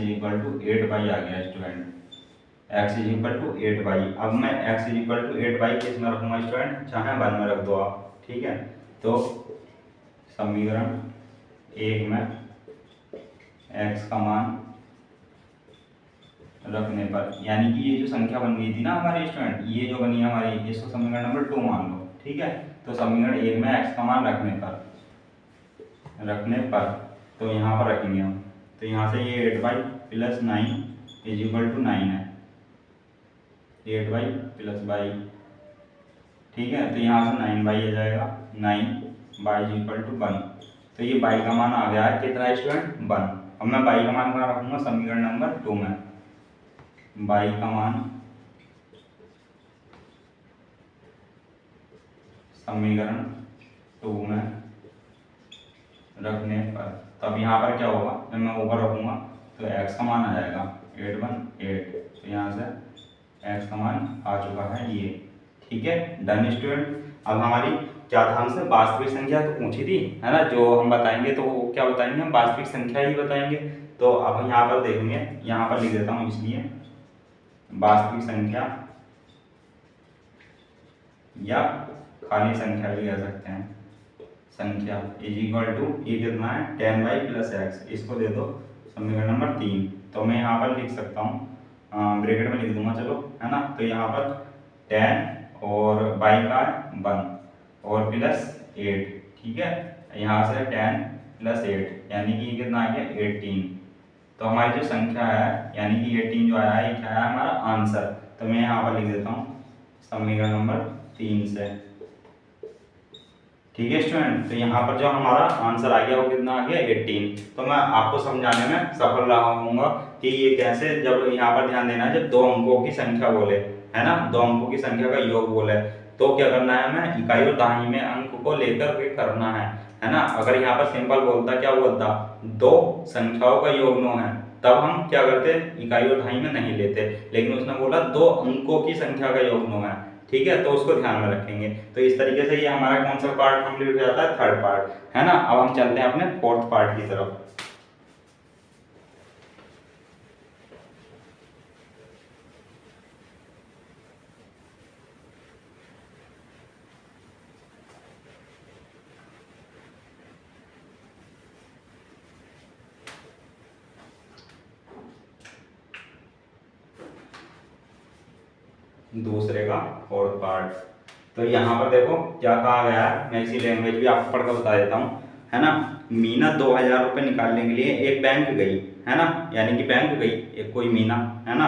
8y आ गया स्टूडेंट, x = 8y। अब मैं x = 8y किस में रखूँगा स्टूडेंट, चाहे 1 में रख दो आप। ठीक है, तो समीकरण 1 में x का मान रखने पर, यानी कि ये जो संख्या बन गई थी ना हमारी स्टूडेंट, ये जो बनी हमारी, इसको समीकरण नंबर 2 मान लो। ठीक है, तो समीकरण 1 में x का मान रखने पर तो यहाँ पर रखेंगे हम, तो यहाँ से ये 8y+9 = 9 है, 8y+y। ठीक है, तो यहाँ से 9y आ जाएगा, 9y = 1। तो ये y का मान आ गया है कितना स्टूडेंट, 1। अब मैं y का मान कहाँ रखूँगा, समीकरण नंबर 2 में। y का मान समीकरण 2 में रखने पर, तब यहाँ पर क्या होगा, जब मैं ऊपर रखूँगा तो x का मान आ जाएगा 818, तो यहाँ से x का मान आ चुका है ये। ठीक है, डन स्टूडेंट। अब हमारी क्या था, हमसे वास्तविक संख्या तो पूछी थी, है ना, जो हम बताएंगे तो वो क्या बताएंगे, हम वास्तविक संख्या ही बताएंगे। तो अब यहाँ पर देखेंगे, यहाँ पर लिख देता हूँ, इसलिए वास्तविक संख्या या खाली संख्या भी कह सकते हैं, संख्या = ये कितना है 10y+x, इसको दे दो समीकरण नंबर 3। तो मैं यहाँ पर लिख सकता हूँ, ब्रैकेट में लिख दूंगा चलो, है ना। तो यहाँ पर 10 और y का 1 और +8। ठीक है, यहाँ से 10 + 8 यानी कि ये कितना आ गया 18। तो हमारी जो संख्या है यानी कि 18 जो आया है, ये क्या है हमारा आंसर। तो मैं यहाँ पर लिख देता हूँ समीकरण नंबर 3 से। ठीक है स्टूडेंट, तो यहाँ पर जो हमारा आंसर आ गया वो कितना आ गया 18। तो मैं आपको समझाने में सफल रहा हूँगा कि ये कैसे, जब यहाँ पर ध्यान देना है, जब 2 अंकों की संख्या बोले, है ना, 2 अंकों की संख्या का योग बोले, तो क्या करना है, हमें इकाई और दहाई में अंक को लेकर के करना है ना। अगर यहाँ पर सिंपल बोलता, क्या बोलता, 2 संख्याओं का योग 9 है, तब हम क्या करते, इकाई और दहाई में नहीं लेते, लेकिन उसने बोला 2 अंकों की संख्या का योग 9 है। ठीक है, तो उसको ध्यान में रखेंगे। तो इस तरीके से ये हमारा कौन सा पार्ट कंप्लीट हो जाता है, थर्ड पार्ट, है ना। अब हम चलते हैं अपने फोर्थ पार्ट की तरफ। दूसरे का फोर्थ पार्ट। तो यहाँ पर देखो क्या कहा गया है, मैं इसी लैंग्वेज भी आपको पढ़कर बता देता हूँ, है ना। मीना 2000 रुपये निकालने के लिए एक बैंक गई, है ना, यानी कि बैंक गई एक कोई मीना, है ना,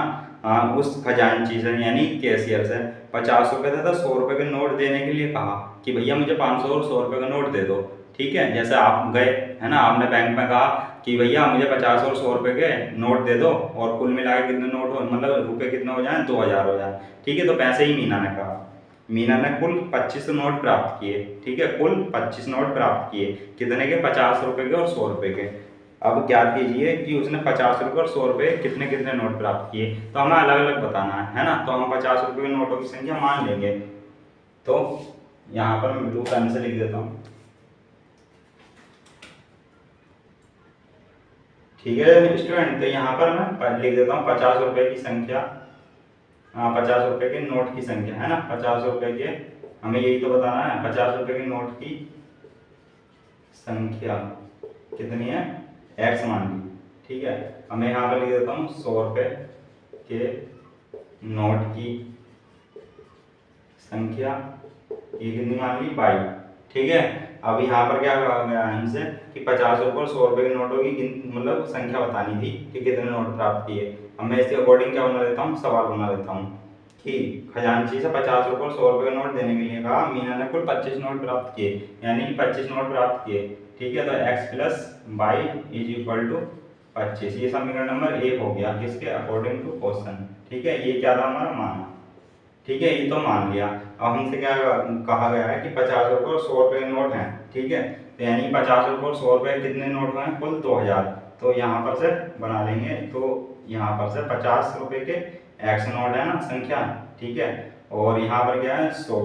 उस खजांची से यानी कैशियर से 50 रुपये तथा 100 रुपये के नोट देने के लिए कहा कि भैया मुझे 500 और 100 रुपये का नोट दे दो। ठीक है, जैसे आप गए, है ना, आपने बैंक में कहा कि भैया मुझे 50 और 100 रुपये के नोट दे दो और कुल मिला के कितने नोट हो, मतलब रुपये कितने हो जाए, 2000 हो जाए। ठीक है, तो पैसे ही मीना ने कहा। मीना ने कुल 25 नोट प्राप्त किए। ठीक है, कुल 25 नोट प्राप्त किए, कितने के, 50 रुपये के और 100 रुपये के। अब ज्ञात कीजिए कि उसने 50 रुपये और 100 रुपये कितने कितने नोट प्राप्त किए। तो हमें अलग अलग बताना है ना। तो हम 50 रुपये के नोटों की संख्या मान लेंगे। तो यहाँ पर मैं ब्लू पेन से लिख देता हूँ। ठीक है स्टूडेंट, तो यहाँ पर मैं लिख देता हूँ 50 रुपये की संख्या, 50 रुपये के नोट की संख्या, है ना, 50 रुपये के, हमें यही तो बताना है, 50 रुपये के नोट की संख्या कितनी है, एक्स मान ली। ठीक है, हमें यहाँ पर लिख देता हूँ 100 रुपये के नोट की संख्या, ये कितनी मान ली, 22। ठीक है, अब यहाँ पर क्या कहा गया हमसे कि 50 रुपये और 100 रुपये के नोटों की मतलब संख्या बतानी थी कि कितने नोट प्राप्त किए। अब मैं इसके अकॉर्डिंग क्या बना देता हूँ, सवाल बना देता हूँ कि खजांची से 50 रुपये और 100 रुपये के नोट देने के लिए कहा, मीना ने कुल 25 नोट प्राप्त किए, यानी कि 25 नोट प्राप्त किए। ठीक है, तो x plus 22 is equal to 25, ये समीकरण नंबर 1 हो गया किसके, अकॉर्डिंग टू क्वेश्चन। ठीक है, ये क्या था हमारा, माना। ठीक है, ये तो मान लिया। अब हमसे क्या कहा गया है कि 50 रुपये और 100 रुपये के नोट हैं। ठीक है, तो यानी 50 रुपये और 100 रुपये कितने नोट हैं, कुल 2000। तो यहाँ पर से बना लेंगे, तो यहाँ पर से 50 रुपये के एक्स नोट है ना संख्या। ठीक है, और यहाँ पर क्या है 100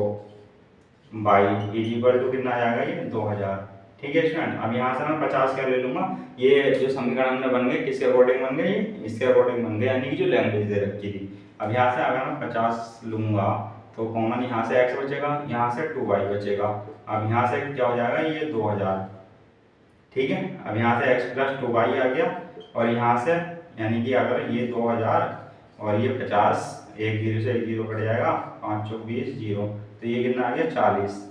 22 इज इक्वल टू कितना आ जाएगा, ये 2000। ठीक है स्टूडेंट, अब यहाँ से मैं 50 क्या ले लूँगा, ये जो समीकरण हमने बन गए किसके अकॉर्डिंग बन गए, इसके अकॉर्डिंग बन गए, यानी कि जो लैंग्वेज दे रखी थी। अब यहाँ से अगर मैं 50 लूँगा तो कॉमन यहाँ से x बचेगा, यहाँ से 2y बचेगा। अब यहाँ से क्या हो जाएगा, ये 2000। ठीक है, अब यहाँ से x प्लस 2y आ गया, और यहाँ से यानी कि अगर ये 2000 और ये 50, एक जीरो से एक जीरो कट जाएगा, 5 चौक 20 जीरो, तो ये कितना आ गया 40,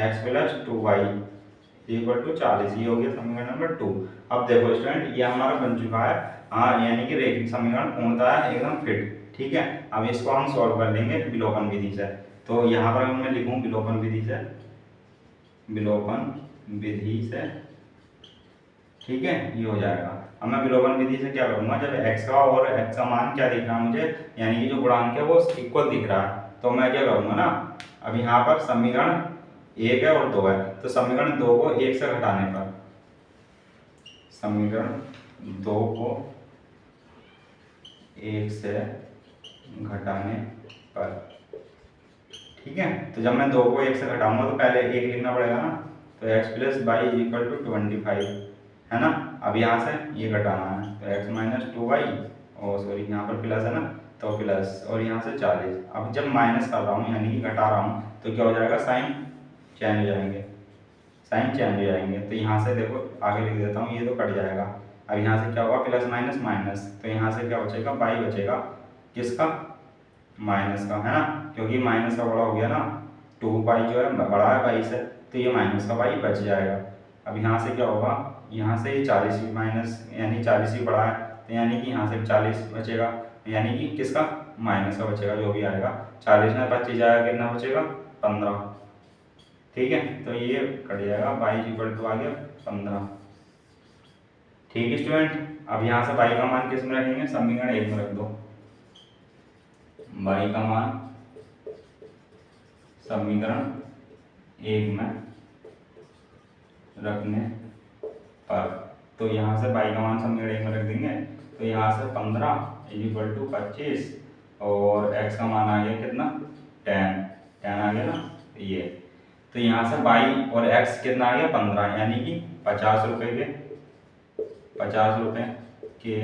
x plus 2y equal to 40, ये हो गया समीकरण नंबर 2। अब देखो स्टूडेंट, ये हमारा बन चुका है, हाँ, यानी कि रेखिक समीकरण पूर्णतः है एकदम फिट। ठीक है, अब इसको हम सॉल्व कर लेंगे विलोपन विधि से। तो यहाँ पर मैं लिखूँ विलोपन विधि से, विलोपन विधि से। ठीक है, ये हो जाएगा। अब मैं विलोपन विधि से क्या करूँगा, जब x का और x का मान क्या दिख रहा है मुझे, यानी कि जो गुणांक है वो इक्वल दिख रहा है, तो मैं क्या करूँगा ना, अब यहाँ पर समीकरण 1 है और 2 है, तो समीकरण 2 को 1 से घटाने पर, समीकरण 2 को 1 से घटाने पर, ठीक है, तो जब मैं 2 को 1 से घटाऊंगा तो पहले 1 लिखना पड़ेगा ना, तो x प्लस 22 इक्वल टू 25, है ना। अब यहाँ से ये घटाना है, तो x माइनस 2y, और सॉरी यहाँ पर प्लस है ना, तो प्लस, और यहाँ से 40। अब जब माइनस कर रहा हूँ यानी कि घटा रहा हूँ, तो क्या हो जाएगा, साइन चेंज हो जाएंगे, साइन चेंज हो जाएंगे। तो यहाँ से देखो आगे लिख देता हूँ, ये तो कट जाएगा। अब यहाँ से क्या होगा, प्लस माइनस माइनस, तो यहाँ से क्या बचेगा, बाई बचेगा, किसका, माइनस का, है ना, क्योंकि माइनस का बड़ा हो गया ना, 2 जो है बड़ा है 22 से, तो ये माइनस का बाई बच जाएगा। अब यहाँ से क्या होगा, यहाँ से ये 40 भी माइनस, यानी 40 ही बड़ा है, तो यानी कि यहाँ से 40 बचेगा, यानी कि किसका, माइनस का बचेगा, जो भी आएगा। 40 में 25 जाएगा, कितना बचेगा, 15। ठीक है, तो ये कट जाएगा, 22 इक्वल टू आ गया 15। ठीक है स्टूडेंट, अब यहाँ से y का मान किस में रखेंगे, समीकरण 1 में रख दो, y का मान समीकरण 1 में रखने पर, तो यहाँ से y का मान समीकरण 1 में रख देंगे, तो यहाँ से 15 इक्वल टू 25, और x का मान आ गया कितना, 10 आ गया ना, ये। तो यहाँ से y और x कितना आ गया, 15, यानी कि 50 रुपये के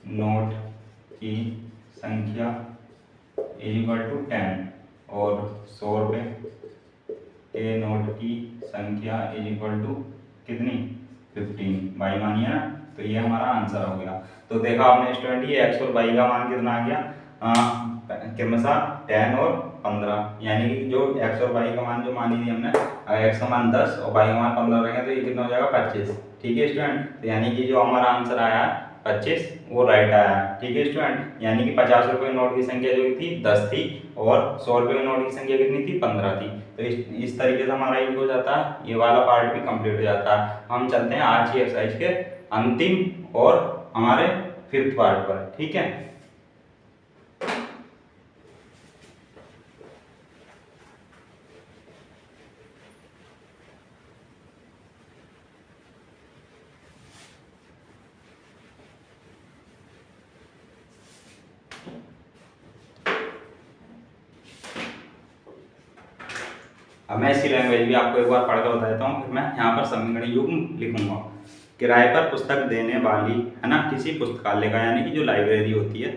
नोट की संख्या इक्वल टू 10, और 100 रुपये के नोट की संख्या इक्वल टू कितनी, 15, y मानिए ना। तो ये हमारा आंसर हो गया। तो देखा आपने स्टूडेंट, ये x और y का मान कितना आ गया, क्रमशः 10 और 15, यानी कि जो x और y का मान जो मानी थी हमने, x का मान 10 और y का मान 15 रहेंगे तो ये कितना हो जाएगा 25। ठीक है स्टूडेंट, तो यानी कि जो हमारा आंसर आया 25 वो राइट आया। ठीक है स्टूडेंट, यानी कि 50 रुपये के नोट की संख्या जो थी 10 थी और 100 रुपये के नोट की संख्या कितनी थी 15 थी। तो इस तरीके से हमारा ये हो जाता है, ये वाला पार्ट भी कंप्लीट हो जाता है। हम चलते हैं आज की एक्सरसाइज के अंतिम और हमारे 5th पार्ट पर। ठीक है, अब मैं इसी लैंग्वेज भी आपको एक बार पढ़कर बता देता हूँ, फिर मैं यहाँ पर समीकरण युग्म लिखूंगा। किराए पर पुस्तक देने वाली है ना किसी पुस्तकालय का, यानी कि जो लाइब्रेरी होती है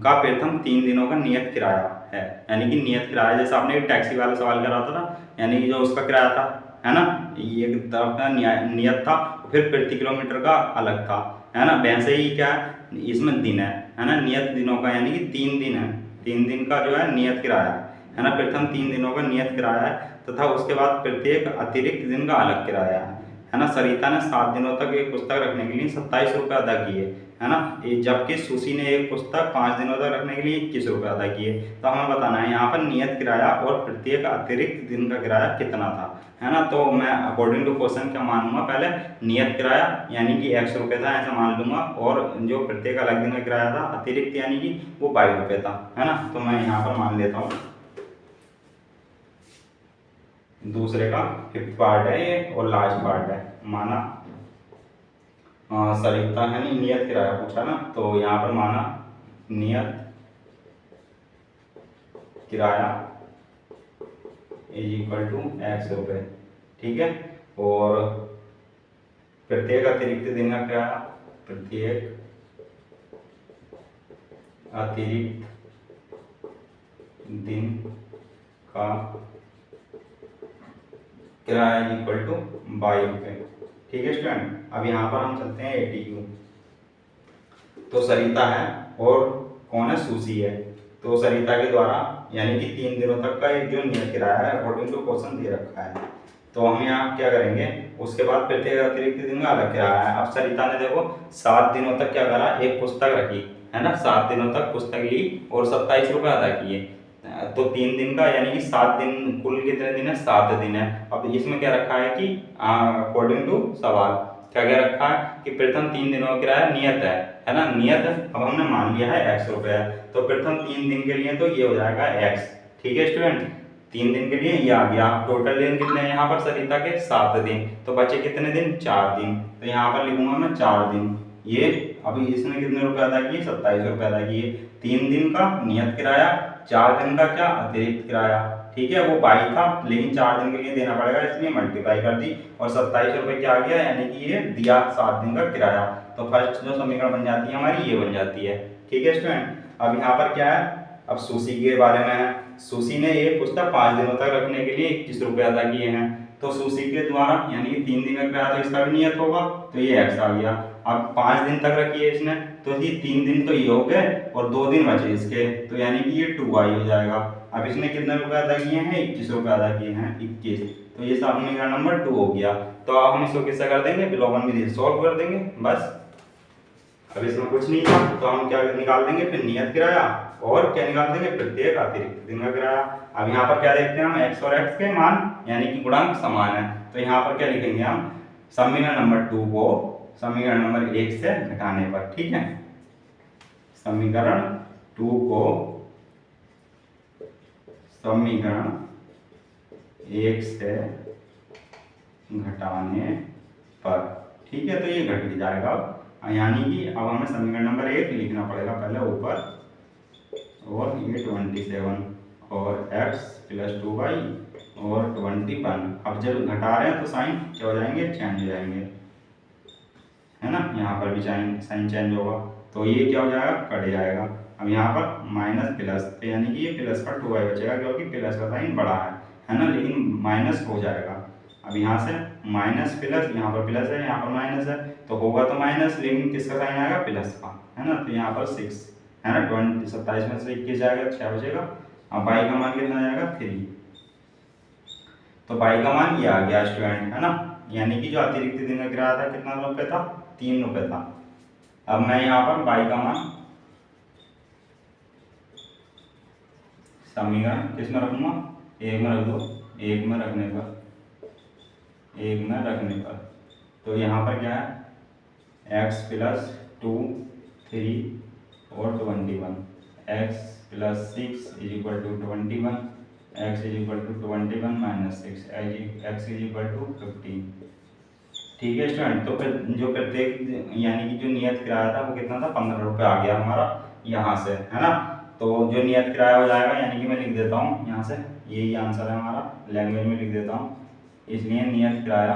का प्रथम 3 दिनों का नियत किराया है। यानी कि नियत किराया, जैसे आपने एक टैक्सी वाला सवाल करा था ना, यानी कि जो उसका किराया था है ना, ये एक तरफ का नियत था, फिर प्रति किलोमीटर का अलग था, है ना। वैसे ही क्या है इसमें दिन है ना, नियत दिनों का, यानी कि 3 दिन है, 3 दिन का जो है नियत किराया है ना, प्रथम 3 दिनों का नियत किराया है तथा उसके बाद प्रत्येक अतिरिक्त दिन का अलग किराया है ना। सरिता ने 7 दिनों तक एक पुस्तक रखने के लिए 27 रुपये अदा किए, है ना, जबकि सुशी ने एक पुस्तक 5 दिनों तक रखने के लिए 21 रुपये अदा किए। तो हमें बताना है यहाँ पर नियत किराया और प्रत्येक अतिरिक्त दिन का किराया कितना था, है ना। तो मैं अकॉर्डिंग टू क्वेश्चन क्या मानूंगा, पहले नियत किराया यानी कि 100 रुपये था ऐसा मान लूंगा, और जो प्रत्येक अलग दिन का किराया था अतिरिक्त यानी कि वो 22 रुपये था, है ना। तो मैं यहाँ पर मान लेता हूँ दूसरे का 5th पार्ट है ये और लास्ट पार्ट है। माना सरिता है नहीं, नियत किराया पूछा ना, तो यहाँ पर माना नियत किराया इज इक्वल टू x रुपये। ठीक है, और प्रत्येक अतिरिक्त दिन का किराया, प्रत्येक अतिरिक्त दिन का किराया इज इक्वल टू 22 रुपये। ठीक है स्टूडेंट, अब यहाँ पर हम चलते हैं ATQ। तो सरिता है और कौन है, सुशी है। तो सरिता के द्वारा यानी कि 3 दिनों तक का एक जो नियत किराया है अकॉर्डिंग टू क्वेश्चन दे रखा है, तो हम यहाँ क्या करेंगे, उसके बाद प्रत्येक अतिरिक्त दिन का अलग किराया है। अब सरिता ने देखो 7 दिनों तक क्या करा, एक पुस्तक रखी है ना, 7 दिनों तक पुस्तक ली और 27 रुपये अदा किए। तो 3 दिन का यानी कि 7 दिन, कुल कितने दिन है, 7 दिन है। अब इसमें क्या रखा है कि अकॉर्डिंग टू सवाल क्या क्या रखा है कि प्रथम 3 दिनों का किराया नियत है ना, नियत अब हमने मान लिया है x रुपये है, तो प्रथम 3 दिन के लिए तो ये हो जाएगा x। ठीक है स्टूडेंट, 3 दिन के लिए ये आ गया। टोटल दिन कितने हैं यहाँ पर सरिता के, 7 दिन, तो बचे कितने दिन, 4 दिन। तो यहाँ पर लिखूंगा मैं 4 दिन। ये अभी इसने कितने रुपए अदा किए, 27 रुपये अदा किए। 3 दिन का नियत किराया, 4 दिन का क्या अतिरिक्त किराया। ठीक है, वो 22 था लेकिन 4 दिन के लिए देना पड़ेगा इसलिए मल्टीप्लाई कर दी और 27 रुपये क्या आ गया, यानी कि ये दिया 7 दिन का किराया। तो फर्स्ट जो समीकरण बन जाती है हमारी ये बन जाती है। ठीक है स्टूडेंट, अब यहाँ पर क्या है, अब सुशी के बारे में है। सुशी ने एक पुस्तक 5 दिनों तक रखने के लिए 21 रुपये अदा किए हैं। तो सुशी के द्वारा यानी कि 3 दिन का किराया, तो इसका भी नियत होगा, तो ये x आ गया। अब 5 दिन तक रखी है इसने, तो ये 3 दिन तो ये हो गए और 2 दिन बचे इसके, तो यानी कि ये 2y हो जाएगा। अब इसने कितने रुपए अदा किए हैं, 21 रुपये अदा किए हैं, 21। तो ये समीकरण नंबर 2 हो गया। तो अब हम इसको किससे कर देंगे, विलोपन विधि से सॉल्व कर देंगे बस। अब इसमें कुछ नहीं था तो हम क्या निकाल देंगे, फिर नियत किराया और क्या निकाल देंगे, प्रत्येक अतिरिक्त दिन का किराया। अब यहाँ पर क्या देखते हैं हम, x और x के मान यानी कि गुणांक समान है, तो यहाँ पर क्या लिखेंगे हम, समीकरण नंबर 2 को समीकरण नंबर 1 से घटाने पर। ठीक है, समीकरण 2 को समीकरण 1 से घटाने पर। ठीक है, तो ये घट जाएगा, यानी कि अब हमें समीकरण नंबर 1 लिखना पड़ेगा पहले ऊपर, और ये 27 और x + 2y और 21। अब जब घटा रहे हैं तो साइन क्या हो जाएंगे, चेंज हो जाएंगे, है ना। यहाँ पर भी साइन चेंज होगा, तो ये क्या हो जाएगा, कट जाएगा। अब यहाँ पर माइनस प्लस, तो यानी कि ये प्लस का 2y बचेगा, क्योंकि प्लस का साइन बड़ा है ना, लेकिन माइनस हो जाएगा। अब यहाँ से माइनस प्लस, यहाँ पर प्लस है, यहाँ पर माइनस है, तो होगा तो माइनस, लेकिन किसका साइन आएगा, प्लस का, है ना। तो यहाँ पर 6, है ना। 27 में से 21 जाएगा 6 बचेगा। अब बाई का मान कितना जाएगा 3। तो बाई का मान ये आ गया स्टूडेंट, है ना। यानी कि जो अतिरिक्त दिन का किराया था कितना रुपये था, 3 रुपये था। अब मैं यहाँ पर बाई का मान समीकरण किस में रखूंगा, एक में रख दो। एक में रखने पर तो यहाँ पर क्या है, x प्लस 2 3 और 21, x plus 6 is equal to 21, x is equal to 21 minus 6, x is equal to 15। ठीक है स्टूडेंट। तो फिर जो प्रत्येक यानी कि जो नियत किराया था वो कितना था, 15 रुपये आ गया हमारा यहाँ से, है ना। तो जो नियत किराया हो जाएगा, यानी कि मैं लिख देता हूँ यहाँ से, यही आंसर है हमारा, लैंग्वेज में लिख देता हूँ। इसलिए नियत किराया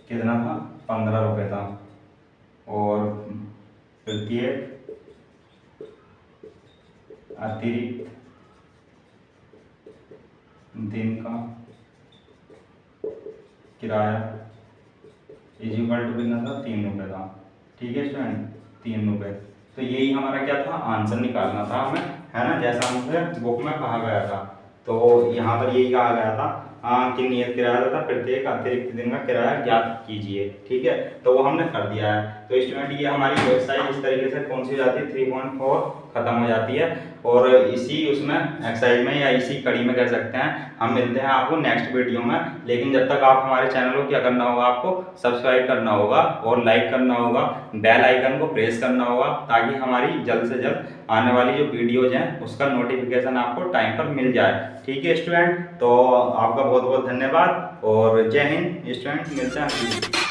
कितना था, 15 रुपये था। और प्रत्येक अतिरिक्त दिन का किराया इज इक्वल टू कितना था, 3 रुपये था। ठीक है स्टूडेंट, 3 रुपये। तो यही हमारा क्या था, आंसर निकालना था हमें, है ना, जैसा हमसे बुक में कहा गया था। तो यहाँ पर यही कहा गया था कि नियत किराया था प्रत्येक अतिरिक्त दिन का किराया ज्ञात कीजिए। ठीक है, तो वो हमने कर दिया है। तो स्टूडेंट ये हमारी एक्सरसाइज इस तरीके से कौन सी हो जाती है, 3.4 खत्म हो जाती है। और इसी उसमें एक्सरसाइज में या इसी कड़ी में कह सकते हैं, हम मिलते हैं आपको नेक्स्ट वीडियो में। लेकिन जब तक आप हमारे चैनल को क्या करना होगा, आपको सब्सक्राइब करना होगा और लाइक करना होगा, बेल आइकन को प्रेस करना होगा, ताकि हमारी जल्द से जल्द आने वाली जो वीडियोज हैं उसका नोटिफिकेशन आपको टाइम पर मिल जाए। ठीक है स्टूडेंट, तो आपका बहुत बहुत धन्यवाद और जय हिंद स्टूडेंट, मिलते हैं।